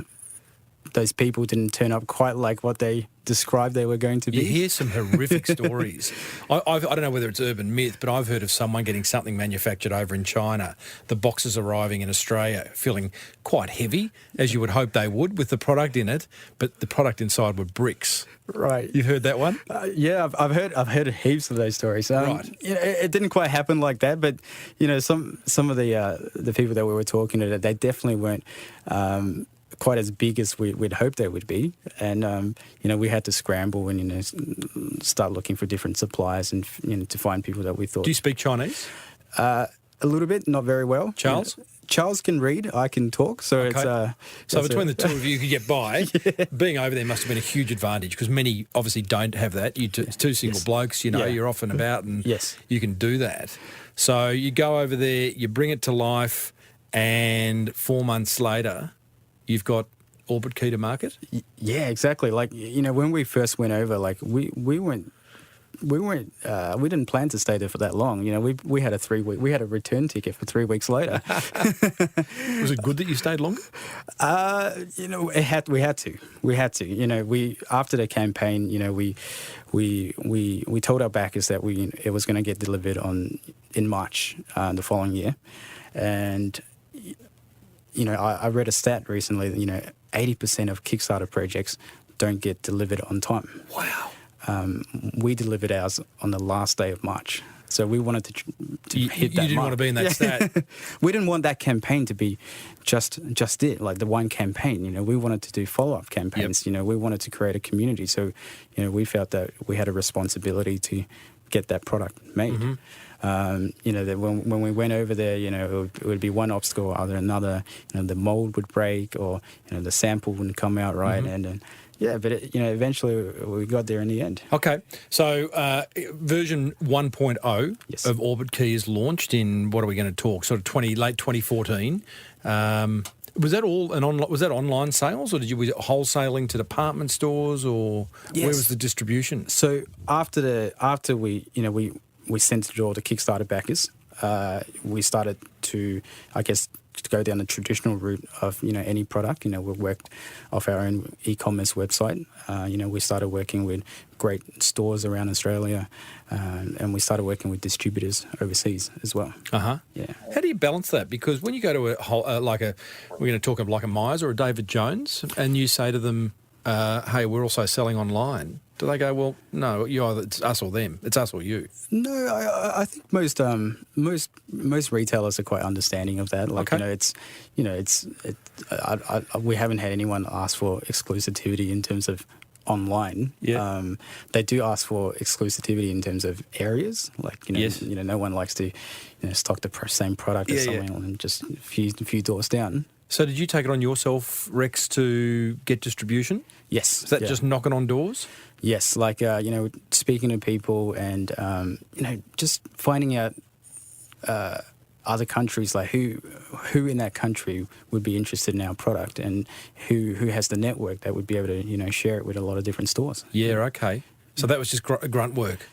[SPEAKER 3] people didn't turn up quite like what they described they were going to be.
[SPEAKER 4] You hear some horrific stories. I don't know whether it's urban myth, but I've heard of someone getting something manufactured over in China, the boxes arriving in Australia feeling quite heavy, as you would hope they would, with the product in it, but the product inside were bricks.
[SPEAKER 3] Right.
[SPEAKER 4] You've heard that one?
[SPEAKER 3] Yeah, I've heard heaps of those stories.
[SPEAKER 4] Right.
[SPEAKER 3] It didn't quite happen like that, but some of the people that we were talking to, they definitely weren't quite as big as we'd hoped they would be, and we had to scramble and start looking for different suppliers and to find people that we thought.
[SPEAKER 4] Do you speak Chinese?
[SPEAKER 3] A little bit, not very well.
[SPEAKER 4] Charles?
[SPEAKER 3] Charles can read, I can talk, so
[SPEAKER 4] Okay. So between the two of you could get by.
[SPEAKER 3] Yeah.
[SPEAKER 4] Being over there must have been a huge advantage because many obviously don't have that. It's two single
[SPEAKER 3] Yes.
[SPEAKER 4] blokes,
[SPEAKER 3] Yeah.
[SPEAKER 4] you're off and about and
[SPEAKER 3] Yes.
[SPEAKER 4] you can do that. So you go over there, you bring it to life, and 4 months later, you've got OrbitKey to market?
[SPEAKER 3] Yeah, exactly. Like, when we first went over, like we didn't plan to stay there for that long. We had we had a return ticket for 3 weeks later.
[SPEAKER 4] Was it good that you stayed longer?
[SPEAKER 3] We had to. After the campaign, we told our backers that it was going to get delivered in March the following year, and I read a stat recently that 80% of Kickstarter projects don't get delivered on time.
[SPEAKER 4] Wow.
[SPEAKER 3] We delivered ours on the last day of March. So we wanted to hit that
[SPEAKER 4] You didn't
[SPEAKER 3] mark.
[SPEAKER 4] want to be in that stat.
[SPEAKER 3] We didn't want that campaign to be just it, like the one campaign. We wanted to do follow-up campaigns.
[SPEAKER 4] Yep.
[SPEAKER 3] We wanted to create a community. So, we felt that we had a responsibility to get that product made.
[SPEAKER 4] Mm-hmm.
[SPEAKER 3] That when we went over there, it would be one obstacle after another. The mold would break, or the sample wouldn't come out right,
[SPEAKER 4] Mm-hmm.
[SPEAKER 3] but eventually we got there in the end.
[SPEAKER 4] Okay, so version 1.0
[SPEAKER 3] Yes.
[SPEAKER 4] of OrbitKey is launched in, what are we going to talk, sort of late 2014. Was that all was that online sales, or was it wholesaling to department stores, or
[SPEAKER 3] Yes.
[SPEAKER 4] where was the distribution?
[SPEAKER 3] So after we sent it all to Kickstarter backers, we started to, I guess, to go down the traditional route of any product. We worked off our own e-commerce website. We started working with great stores around Australia, and we started working with distributors overseas as well. Yeah.
[SPEAKER 4] How do you balance that? Because when you go to we're going to talk of like a Myers or a David Jones, and you say to them, "Hey, we're also selling online." Do they go, "Well, no, it's us or them. It's us or you"?
[SPEAKER 3] No, I think most retailers are quite understanding of that. Like,
[SPEAKER 4] Okay.
[SPEAKER 3] we haven't had anyone ask for exclusivity in terms of online.
[SPEAKER 4] Yeah.
[SPEAKER 3] They do ask for exclusivity in terms of areas. Like,
[SPEAKER 4] Yes.
[SPEAKER 3] no one likes to stock the same product as
[SPEAKER 4] Yeah,
[SPEAKER 3] someone just a few doors down.
[SPEAKER 4] So did you take it on yourself, Rex, to get distribution?
[SPEAKER 3] Yes.
[SPEAKER 4] Is that
[SPEAKER 3] yeah.
[SPEAKER 4] just knocking on doors?
[SPEAKER 3] Yes, like, speaking to people and, just finding out other countries, like who in that country would be interested in our product, and who has the network that would be able to, share it with a lot of different stores.
[SPEAKER 4] Yeah, okay. So that was just grunt work.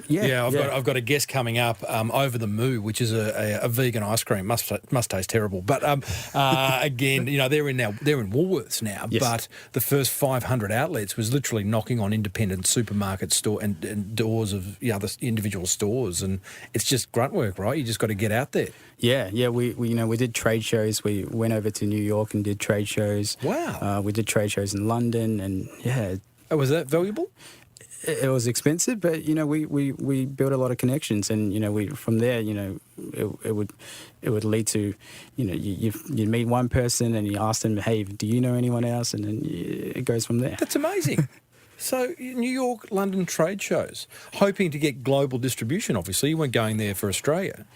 [SPEAKER 3] Yeah,
[SPEAKER 4] I've got a guest coming up, Over the Moo, which is a vegan ice cream. Must taste terrible, but again, they're in Woolworths now.
[SPEAKER 3] Yes.
[SPEAKER 4] But the first 500 outlets was literally knocking on independent supermarket store and doors of other individual stores, and it's just grunt work, right? You just got to get out there.
[SPEAKER 3] Yeah. We did trade shows. We went over to New York and did trade shows.
[SPEAKER 4] Wow.
[SPEAKER 3] We did trade shows in London, and
[SPEAKER 4] Oh, was that valuable?
[SPEAKER 3] it was expensive, but we built a lot of connections, and we from there it would lead to you meet one person and you ask them, hey, do you know anyone else, and then it goes from there.
[SPEAKER 4] That's amazing. So New York, London trade shows, hoping to get global distribution. Obviously, you weren't going there for Australia.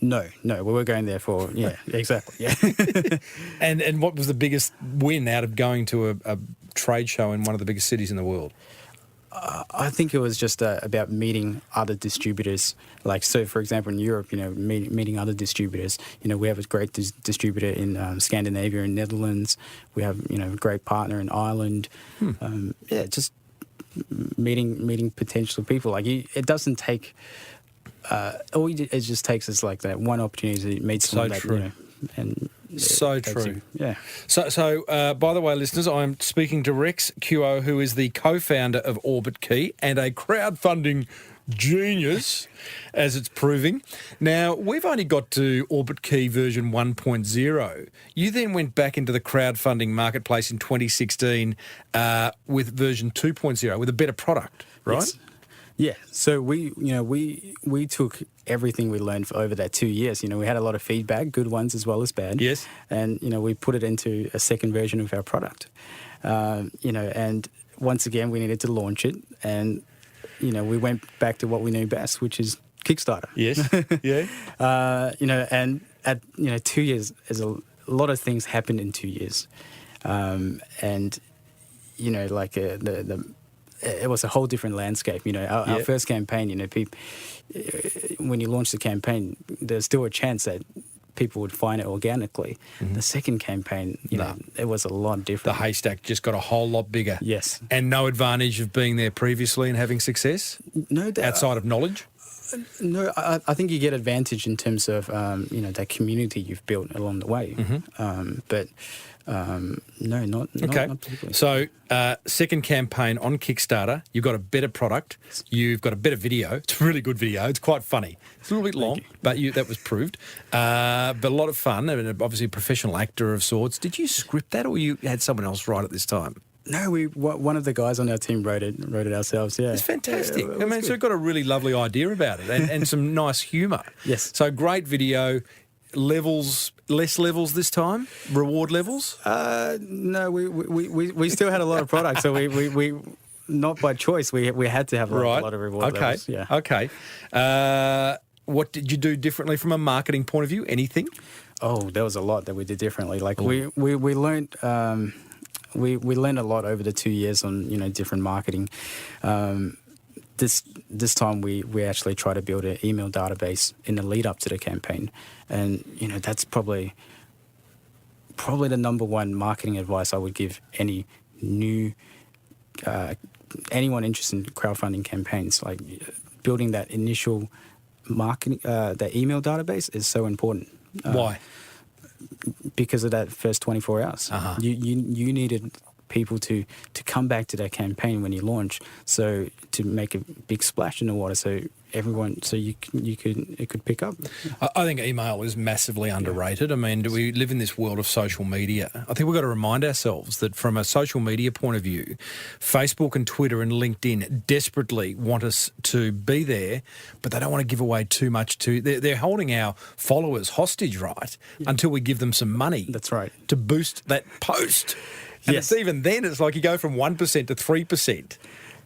[SPEAKER 3] No, we were going there for exactly. Yeah.
[SPEAKER 4] And what was the biggest win out of going to a trade show in one of the biggest cities in the world?
[SPEAKER 3] I think it was just about meeting other distributors. Like, so for example, in Europe, meeting other distributors. We have a great distributor in Scandinavia and Netherlands. We have, a great partner in Ireland. Just meeting potential people. Like, it doesn't take. It just takes us like that one opportunity to meet someone that,
[SPEAKER 4] true.
[SPEAKER 3] And
[SPEAKER 4] So true.
[SPEAKER 3] Yeah.
[SPEAKER 4] So by the way, listeners, I'm speaking to Rex Kuo, who is the co-founder of OrbitKey and a crowdfunding genius, as it's proving. Now, we've only got to OrbitKey version 1.0. You then went back into the crowdfunding marketplace in 2016 with version 2.0, with a better product, right?
[SPEAKER 3] Yes. Yeah, so we took everything we learned over that 2 years. We had a lot of feedback, good ones as well as bad.
[SPEAKER 4] Yes.
[SPEAKER 3] And, we put it into a second version of our product. And once again, we needed to launch it. And, we went back to what we knew best, which is Kickstarter.
[SPEAKER 4] Yes, yeah.
[SPEAKER 3] And at, 2 years, there's a lot of things happened in 2 years. It was a whole different landscape. Our first campaign, when you launch the campaign, there's still a chance that people would find it organically. The second campaign, it was a lot different.
[SPEAKER 4] The haystack just got a whole lot bigger.
[SPEAKER 3] Yes.
[SPEAKER 4] And no advantage of being there previously and having success?
[SPEAKER 3] No doubt.
[SPEAKER 4] Outside of knowledge?
[SPEAKER 3] No, I think you get advantage in terms of, that community you've built along the way. No, not particularly.
[SPEAKER 4] So, second campaign on Kickstarter, you've got a better product, you've got a better video. It's a really good video. It's quite funny. It's a little bit long, but that was proved. But a lot of fun. I mean, obviously a professional actor of sorts. Did you script that, or you had someone else write it this time?
[SPEAKER 3] No, one of the guys on our team wrote it ourselves. Yeah,
[SPEAKER 4] it's fantastic.
[SPEAKER 3] Yeah,
[SPEAKER 4] I mean, so we've got a really lovely idea about it, and some nice humour.
[SPEAKER 3] Yes.
[SPEAKER 4] So great video. Levels, less levels this time. Reward levels.
[SPEAKER 3] No, we still had a lot of products, so we not by choice. We had to have a lot of reward levels. Yeah.
[SPEAKER 4] Okay. What did you do differently from a marketing point of view? Anything?
[SPEAKER 3] Oh, there was a lot that we did differently. Like we learned. We learned a lot over the 2 years on different marketing. This time we actually try to build an email database in the lead up to the campaign, and that's probably the number one marketing advice I would give any new anyone interested in crowdfunding campaigns. Like building that initial marketing, that email database is so important.
[SPEAKER 4] Why?
[SPEAKER 3] Because of that first 24 hours.
[SPEAKER 4] Uh-huh.
[SPEAKER 3] You needed people to come back to that campaign when you launch, so to make a big splash in the water, so everyone, so it could pick up.
[SPEAKER 4] I think email is massively underrated. I mean, we live in this world of social media. I think we've got to remind ourselves that from a social media point of view, Facebook and Twitter and LinkedIn desperately want us to be there, but they don't want to give away too much they're holding our followers hostage, right? Yeah. Until we give them some money.
[SPEAKER 3] That's right.
[SPEAKER 4] To boost that post. And
[SPEAKER 3] yes.
[SPEAKER 4] It's even then, it's like you go from 1% to 3%.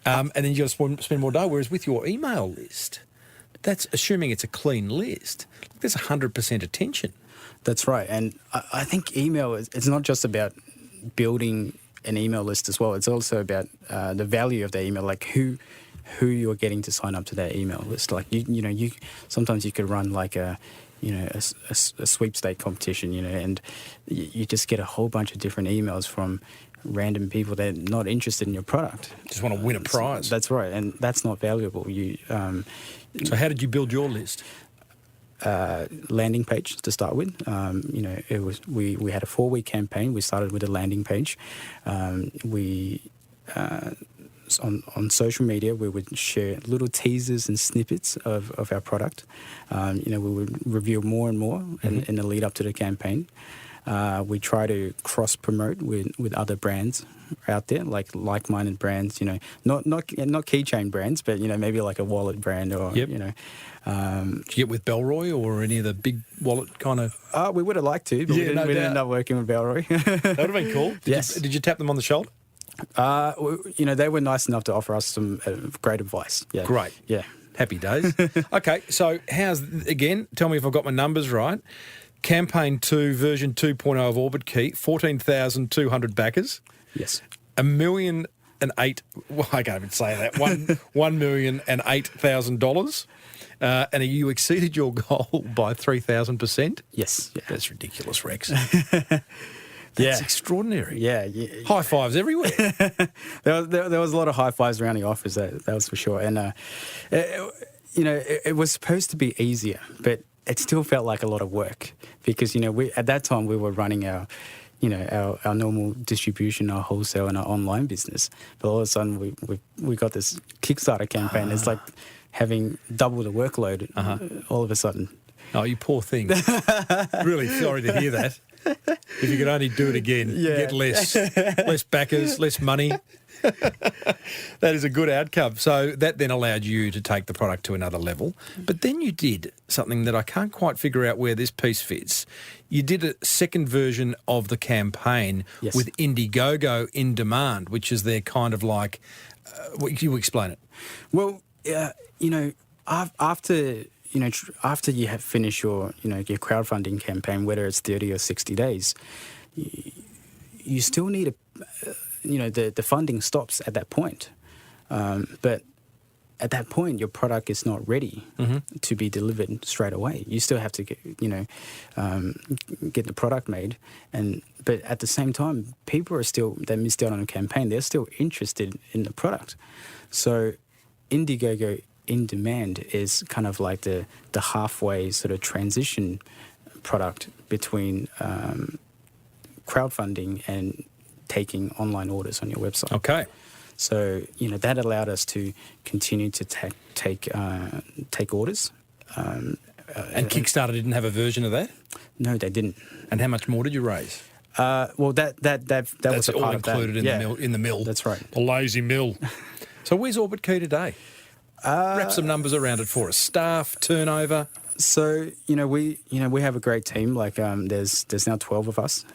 [SPEAKER 4] And then you got to spend more dough. Whereas with your email list, that's assuming it's a clean list. There's 100% attention.
[SPEAKER 3] That's right. And I think email it's not just about building an email list as well. It's also about the value of that email, like who you're getting to sign up to that email list. Like you sometimes you could run like a sweepstake competition, and you just get a whole bunch of different emails from random people that are not interested in your product.
[SPEAKER 4] Just want to win a prize.
[SPEAKER 3] That's right, and that's not valuable.
[SPEAKER 4] So how did you build your list?
[SPEAKER 3] Landing page to start with. It was we had a 4-week campaign. We started with a landing page. On social media, we would share little teasers and snippets of our product. We would reveal more and more in the lead up to the campaign. We try to cross promote with other brands out there, like-minded brands. Not keychain brands, but maybe like a wallet brand or
[SPEAKER 4] Did you get with Bellroy or any of the big wallet kind of?
[SPEAKER 3] We would have liked to, but we didn't end up working with Bellroy.
[SPEAKER 4] That would have been cool. Did you tap them on the shoulder?
[SPEAKER 3] They were nice enough to offer us some great advice. Yeah.
[SPEAKER 4] Great.
[SPEAKER 3] Yeah.
[SPEAKER 4] Happy days. Okay, so tell me if I've got my numbers right. Campaign 2, version 2.0 of OrbitKey, 14,200 backers.
[SPEAKER 3] Yes.
[SPEAKER 4] 1 million Well, I can't even say that. $1,008,000. And you exceeded your goal by 3,000%.
[SPEAKER 3] Yes. Yeah.
[SPEAKER 4] That's ridiculous, Rex.
[SPEAKER 3] Yeah.
[SPEAKER 4] That's extraordinary.
[SPEAKER 3] Yeah.
[SPEAKER 4] High fives everywhere.
[SPEAKER 3] There was a lot of high fives around the office, that was for sure. And, it was supposed to be easier, but it still felt like a lot of work because, at that time we were running our normal distribution, our wholesale and our online business. But all of a sudden we got this Kickstarter campaign. It's like having double the workload all of a sudden.
[SPEAKER 4] Oh, you poor thing. Really sorry to hear that. If you could only do it again, get less backers, less money. That is a good outcome. So that then allowed you to take the product to another level. But then you did something that I can't quite figure out where this piece fits. You did a second version of the campaign with Indiegogo in demand, which is their kind of like, you explain it.
[SPEAKER 3] Well, after you have finished your crowdfunding campaign, whether it's 30 or 60 days, you still need the funding stops at that point. But at that point, your product is not ready to be delivered straight away. You still have to get the product made. But at the same time, people they missed out on a campaign. They're still interested in the product. So Indiegogo in demand is kind of like the halfway sort of transition product between crowdfunding and taking online orders on your website.
[SPEAKER 4] Okay.
[SPEAKER 3] So, that allowed us to continue to take orders.
[SPEAKER 4] And Kickstarter didn't have a version of that?
[SPEAKER 3] No, they didn't.
[SPEAKER 4] And how much more did you raise?
[SPEAKER 3] Well, that was a
[SPEAKER 4] all
[SPEAKER 3] part
[SPEAKER 4] included
[SPEAKER 3] of that.
[SPEAKER 4] in the mill.
[SPEAKER 3] That's right.
[SPEAKER 4] The lazy mill. So where's OrbitKey today? Wrap some numbers around it for us. Staff, turnover.
[SPEAKER 3] So we have a great team. Like there's now 12 of us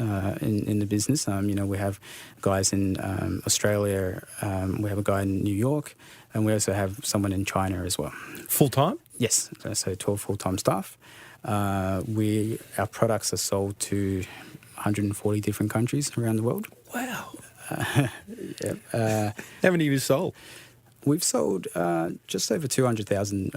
[SPEAKER 3] in the business. We have guys in Australia. We have a guy in New York, and we also have someone in China as well.
[SPEAKER 4] Full time?
[SPEAKER 3] Yes. So 12 full-time staff. Our products are sold to 140 different countries around the world.
[SPEAKER 4] Wow.
[SPEAKER 3] Yeah.
[SPEAKER 4] How many have you sold?
[SPEAKER 3] We've sold just over 200,000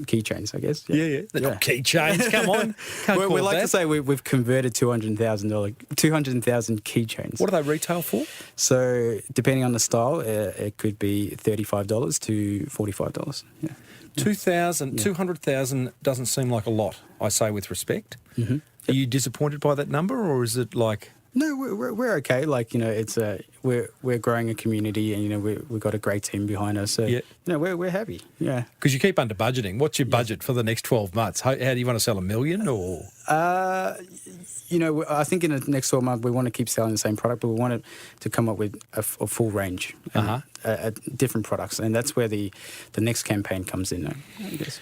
[SPEAKER 3] keychains, I guess.
[SPEAKER 4] Yeah. They're not keychains. Come on.
[SPEAKER 3] We like to say we've converted 200,000 keychains.
[SPEAKER 4] What do they retail for?
[SPEAKER 3] So depending on the style, it could be $35 to $45. Yeah.
[SPEAKER 4] 200,000 doesn't seem like a lot, I say with respect. Mm-hmm. Are you disappointed by that number, or is it like...
[SPEAKER 3] No, we're okay. Like, it's we're growing a community, and we've got a great team behind us. So we're happy. Yeah.
[SPEAKER 4] Because you keep under budgeting. What's your budget for the next 12 months? How do you want to sell 1 million or?
[SPEAKER 3] I think in the next 12 months we want to keep selling the same product, but we want to come up with a full range, different products, and that's where the next campaign comes in, I guess.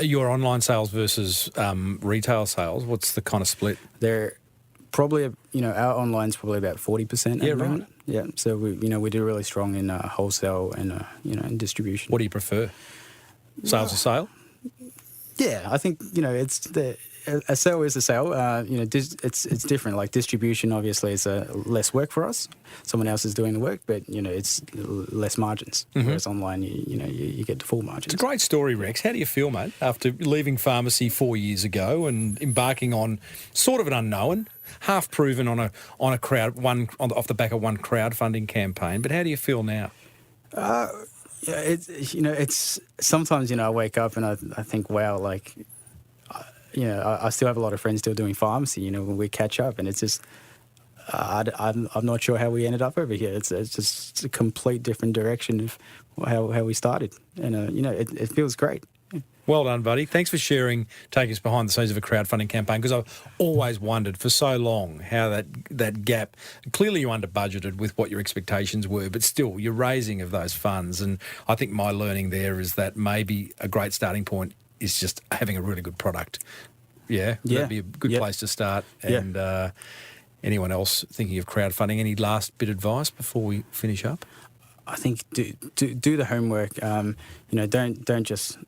[SPEAKER 4] Your online sales versus retail sales. What's the kind of split?
[SPEAKER 3] They're probably, our online's probably about 40%.
[SPEAKER 4] Yeah, right.
[SPEAKER 3] Yeah, so we do really strong in wholesale and in distribution.
[SPEAKER 4] What do you prefer? Sales or sale?
[SPEAKER 3] Yeah, I think it's a sale is a sale. It's different. Like distribution, obviously, is less work for us. Someone else is doing the work, but it's less margins. Mm-hmm. Whereas online, you get the full margins.
[SPEAKER 4] It's a great story, Rex. How do you feel, mate, after leaving pharmacy 4 years ago and embarking on sort of an unknown, half proven on a crowd off the back of one crowdfunding campaign? But how do you feel now?
[SPEAKER 3] It's sometimes I wake up and I think, wow, like. I still have a lot of friends still doing pharmacy, when we catch up, and it's just, I'm not sure how we ended up over here. It's just a complete different direction of how we started. And, it feels great.
[SPEAKER 4] Well done, buddy. Thanks for sharing, taking us behind the scenes of a crowdfunding campaign, because I've always wondered for so long how that gap, clearly you under-budgeted with what your expectations were, but still your raising of those funds. And I think my learning there is that maybe a great starting point is just having a really good product. Yeah, that'd be a good place to start. And anyone else thinking of crowdfunding, any last bit of advice before we finish up?
[SPEAKER 3] I think do the homework. Don't just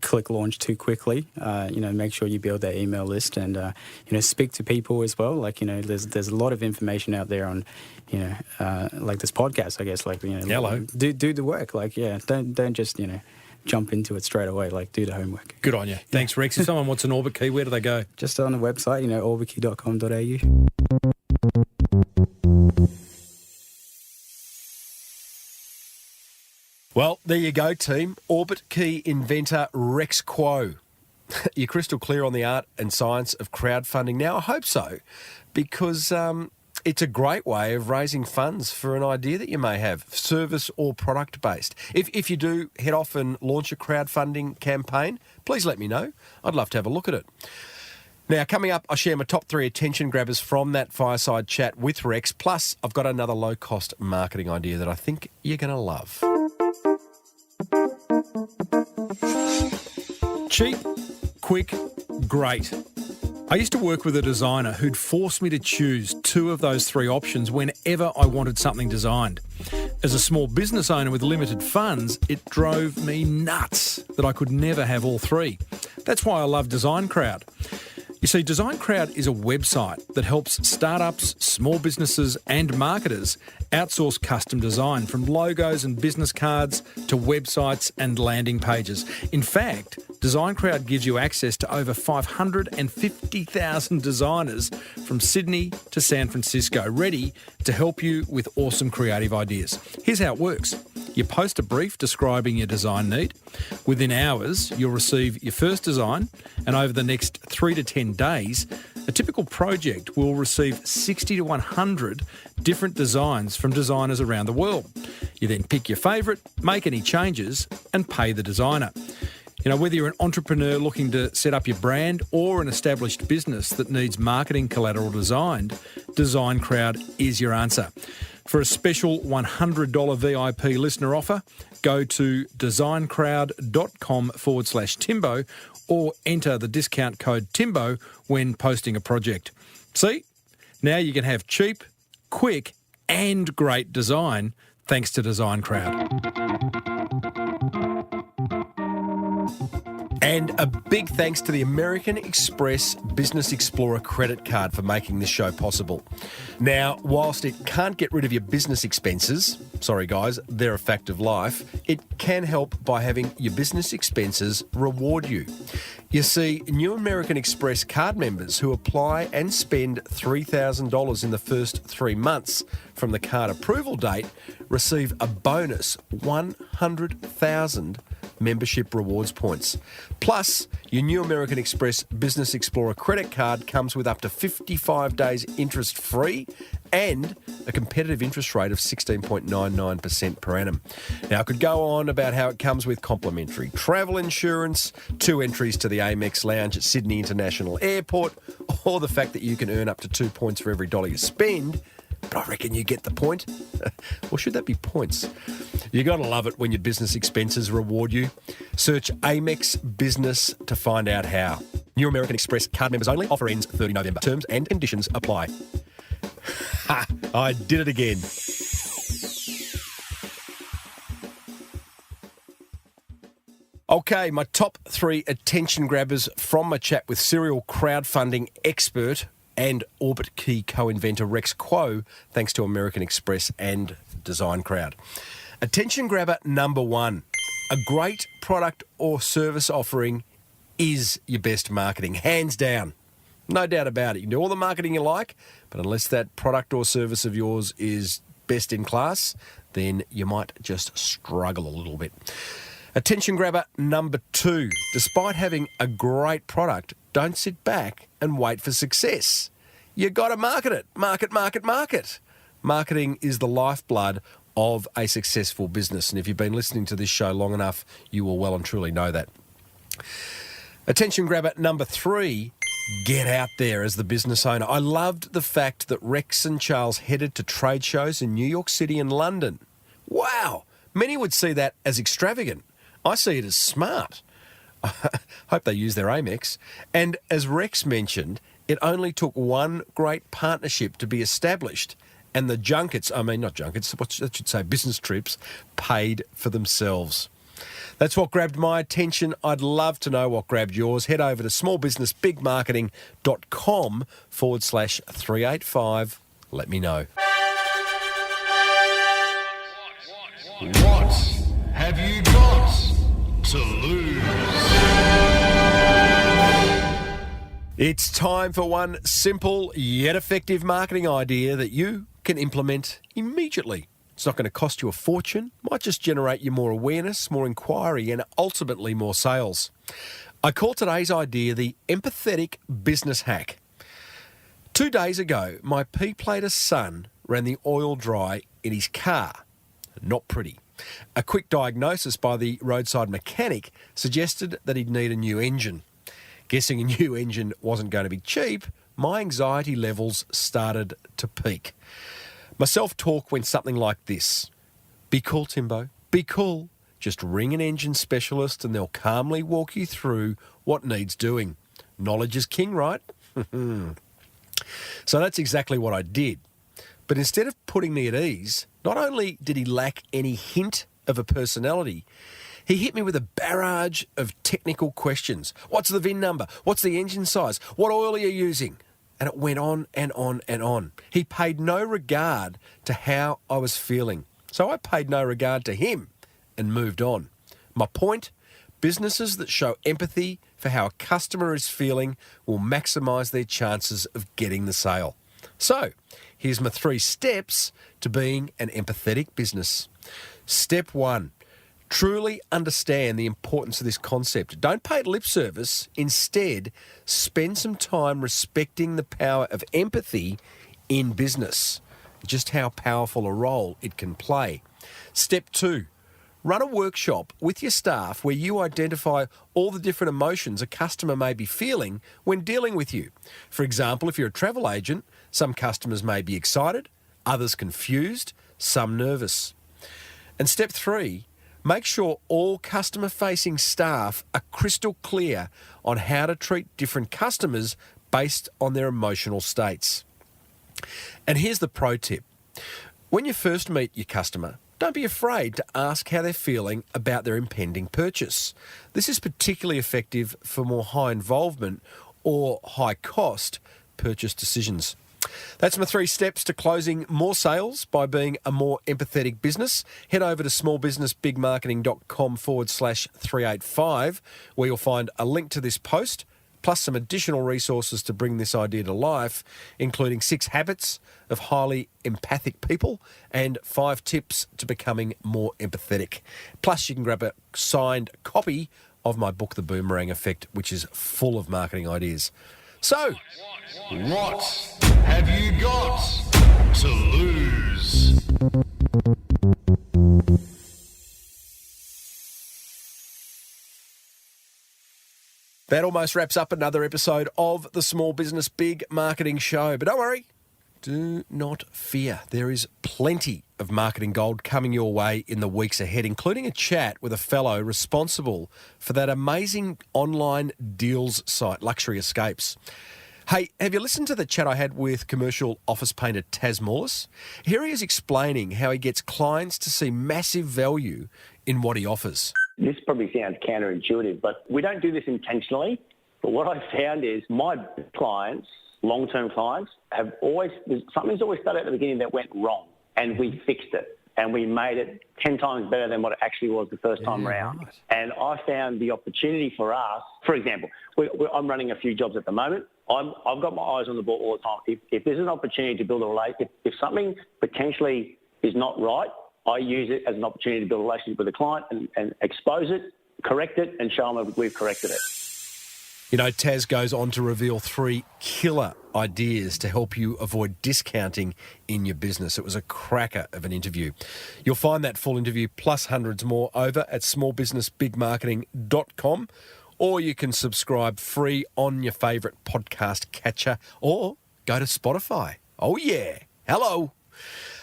[SPEAKER 3] click launch too quickly. Make sure you build that email list and speak to people as well. Like there's a lot of information out there on like this podcast. I guess
[SPEAKER 4] Hello.
[SPEAKER 3] Do the work. Don't just jump into it straight away. Like do the homework.
[SPEAKER 4] Good on you. Thanks, Rex. If someone wants an OrbitKey, where do they go?
[SPEAKER 3] Just on the website, orbitkey.com.au.
[SPEAKER 1] Well, there you go, team. OrbitKey inventor Rex Kuo. You're crystal clear on the art and science of crowdfunding now. I hope so, because it's a great way of raising funds for an idea that you may have, service or product based. If you do head off and launch a crowdfunding campaign, please let me know. I'd love to have a look at it. Now, coming up, I share my top 3 attention grabbers from that fireside chat with Rex. Plus, I've got another low-cost marketing idea that I think you're going to love.
[SPEAKER 4] Cheap, quick, great. I used to work with a designer who'd force me to choose 2 of those 3 options whenever I wanted something designed. As a small business owner with limited funds, it drove me nuts that I could never have all 3. That's why I love Design Crowd. You see, Design Crowd is a website that helps startups, small businesses and marketers outsource custom design, from logos and business cards to websites and landing pages. In fact, Design Crowd gives you access to over 550,000 designers from Sydney to San Francisco, ready to help you with awesome creative ideas. Here's how it works. You post a brief describing your design need. Within hours, you'll receive your first design, and over the next 3 to 10 days, a typical project will receive 60 to 100 different designs from designers around the world. You then pick your favourite, make any changes, and pay the designer. Whether you're an entrepreneur looking to set up your brand or an established business that needs marketing collateral designed, Design Crowd is your answer. For a special $100 VIP listener offer, go to designcrowd.com/Timbo or enter the discount code Timbo when posting a project. See? Now you can have cheap, quick and great design thanks to Design Crowd.
[SPEAKER 1] And a big thanks to the American Express Business Explorer credit card for making this show possible. Now, whilst it can't get rid of your business expenses, sorry guys, they're a fact of life, it can help by having your business expenses reward you. You see, new American Express card members who apply and spend $3,000 in the first 3 months from the card approval date receive a bonus 100,000 membership rewards points. Plus, your new American Express Business Explorer credit card comes with up to 55 days interest free and a competitive interest rate of 16.99% per annum. Now, I could go on about how it comes with complimentary travel insurance, 2 entries to the Amex Lounge at Sydney International Airport, or the fact that you can earn up to 2 points for every dollar you spend. But I reckon you get the point. Or should that be points? You got to love it when your business expenses reward you. Search Amex Business to find out how. New American Express card members only. Offer ends 30 November. Terms and conditions apply. Ha! I did it again. Okay, my top 3 attention grabbers from my chat with serial crowdfunding expert and OrbitKey co-inventor Rex Kuo, thanks to American Express and Design Crowd. Attention grabber number 1. A great product or service offering is your best marketing, hands down. No doubt about it. You can do all the marketing you like, but unless that product or service of yours is best in class, then you might just struggle a little bit. Attention grabber number 2. Despite having a great product, don't sit back and wait for success. You got to market it. Market. Marketing is the lifeblood of a successful business. And if you've been listening to this show long enough, you will well and truly know that. Attention grabber number 3. Get out there as the business owner. I loved the fact that Rex and Charles headed to trade shows in New York City and London. Wow. Many would see that as extravagant. I see it as smart. I hope they use their Amex. And as Rex mentioned, it only took one great partnership to be established, and the business trips paid for themselves. That's what grabbed my attention. I'd love to know what grabbed yours. Head over to smallbusinessbigmarketing.com/385. Let me know.
[SPEAKER 2] What have you got to lose?
[SPEAKER 1] It's time for one simple yet effective marketing idea that you can implement immediately. It's not going to cost you a fortune, might just generate you more awareness, more inquiry, and ultimately more sales. I call today's idea the empathetic business hack. 2 days ago, my P-plater son ran the oil dry in his car. Not pretty. A quick diagnosis by the roadside mechanic suggested that he'd need a new engine. Guessing a new engine wasn't going to be cheap, my anxiety levels started to peak. My self-talk went something like this. Be cool, Timbo. Be cool. Just ring an engine specialist and they'll calmly walk you through what needs doing. Knowledge is king, right? So that's exactly what I did. But instead of putting me at ease, not only did he lack any hint of a personality, he hit me with a barrage of technical questions. What's the VIN number? What's the engine size? What oil are you using? And it went on and on and on. He paid no regard to how I was feeling. So I paid no regard to him and moved on. My point, businesses that show empathy for how a customer is feeling will maximise their chances of getting the sale. So here's my 3 steps to being an empathetic business. Step 1. Truly understand the importance of this concept. Don't pay it lip service. Instead, spend some time respecting the power of empathy in business, just how powerful a role it can play. Step 2, run a workshop with your staff where you identify all the different emotions a customer may be feeling when dealing with you. For example, if you're a travel agent, some customers may be excited, others confused, some nervous. And step 3, make sure all customer-facing staff are crystal clear on how to treat different customers based on their emotional states. And here's the pro tip. When you first meet your customer, don't be afraid to ask how they're feeling about their impending purchase. This is particularly effective for more high involvement or high cost purchase decisions. That's my 3 steps to closing more sales by being a more empathetic business. Head over to smallbusinessbigmarketing.com/385 where you'll find a link to this post, plus some additional resources to bring this idea to life, including 6 habits of highly empathic people and 5 tips to becoming more empathetic. Plus, you can grab a signed copy of my book, The Boomerang Effect, which is full of marketing ideas. So,
[SPEAKER 2] What have you got to lose?
[SPEAKER 1] that almost wraps up another episode of the Small Business Big Marketing Show. But don't worry, do not fear. There is plenty of marketing gold coming your way in the weeks ahead, including a chat with a fellow responsible for that amazing online deals site, Luxury Escapes. Hey, have you listened to the chat I had with commercial office painter Taz Morlis? Here he is explaining how he gets clients to see massive value in what he offers.
[SPEAKER 6] This probably sounds counterintuitive, but we don't do this intentionally. But what I found is my clients, long-term clients, something's always started at the beginning that went wrong, and we fixed it, and we made it 10 times better than what it actually was the first time round. Right. And I found the opportunity for us, for example, I'm running a few jobs at the moment. I've got my eyes on the ball all the time. If there's an opportunity to build a relationship, if something potentially is not right, I use it as an opportunity to build a relationship with the client and expose it, correct it, and show them we've corrected it.
[SPEAKER 1] You know, Taz goes on to reveal 3 killer ideas to help you avoid discounting in your business. It was a cracker of an interview. You'll find that full interview plus hundreds more over at smallbusinessbigmarketing.com, or you can subscribe free on your favourite podcast catcher, or go to Spotify. Oh, yeah. Hello.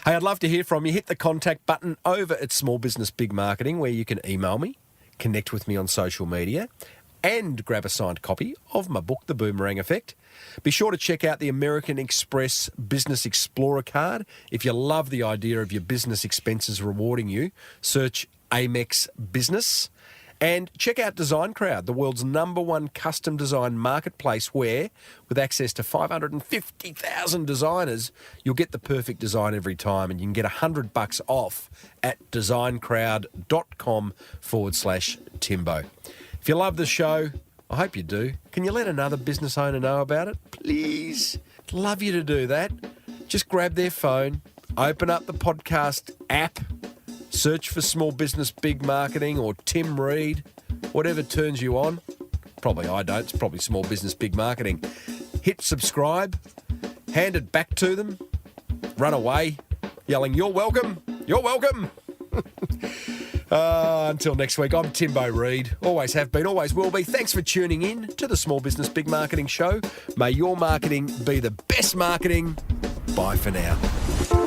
[SPEAKER 1] Hey, I'd love to hear from you. Hit the contact button over at Small Business Big Marketing where you can email me, connect with me on social media, and grab a signed copy of my book, The Boomerang Effect. Be sure to check out the American Express Business Explorer card. If you love the idea of your business expenses rewarding you, search Amex Business. And check out Design Crowd, the world's #1 custom design marketplace where, with access to 550,000 designers, you'll get the perfect design every time, and you can get $100 off at designcrowd.com/Timbo. If you love the show, I hope you do. Can you let another business owner know about it? Please. I'd love you to do that. Just grab their phone, open up the podcast app, search for Small Business Big Marketing or Tim Reid, whatever turns you on. Probably I don't. It's probably Small Business Big Marketing. Hit subscribe, hand it back to them, run away, yelling, "You're welcome, you're welcome." Until next week, I'm Timbo Reid. Always have been, always will be. Thanks for tuning in to the Small Business Big Marketing Show. May your marketing be the best marketing. Bye for now.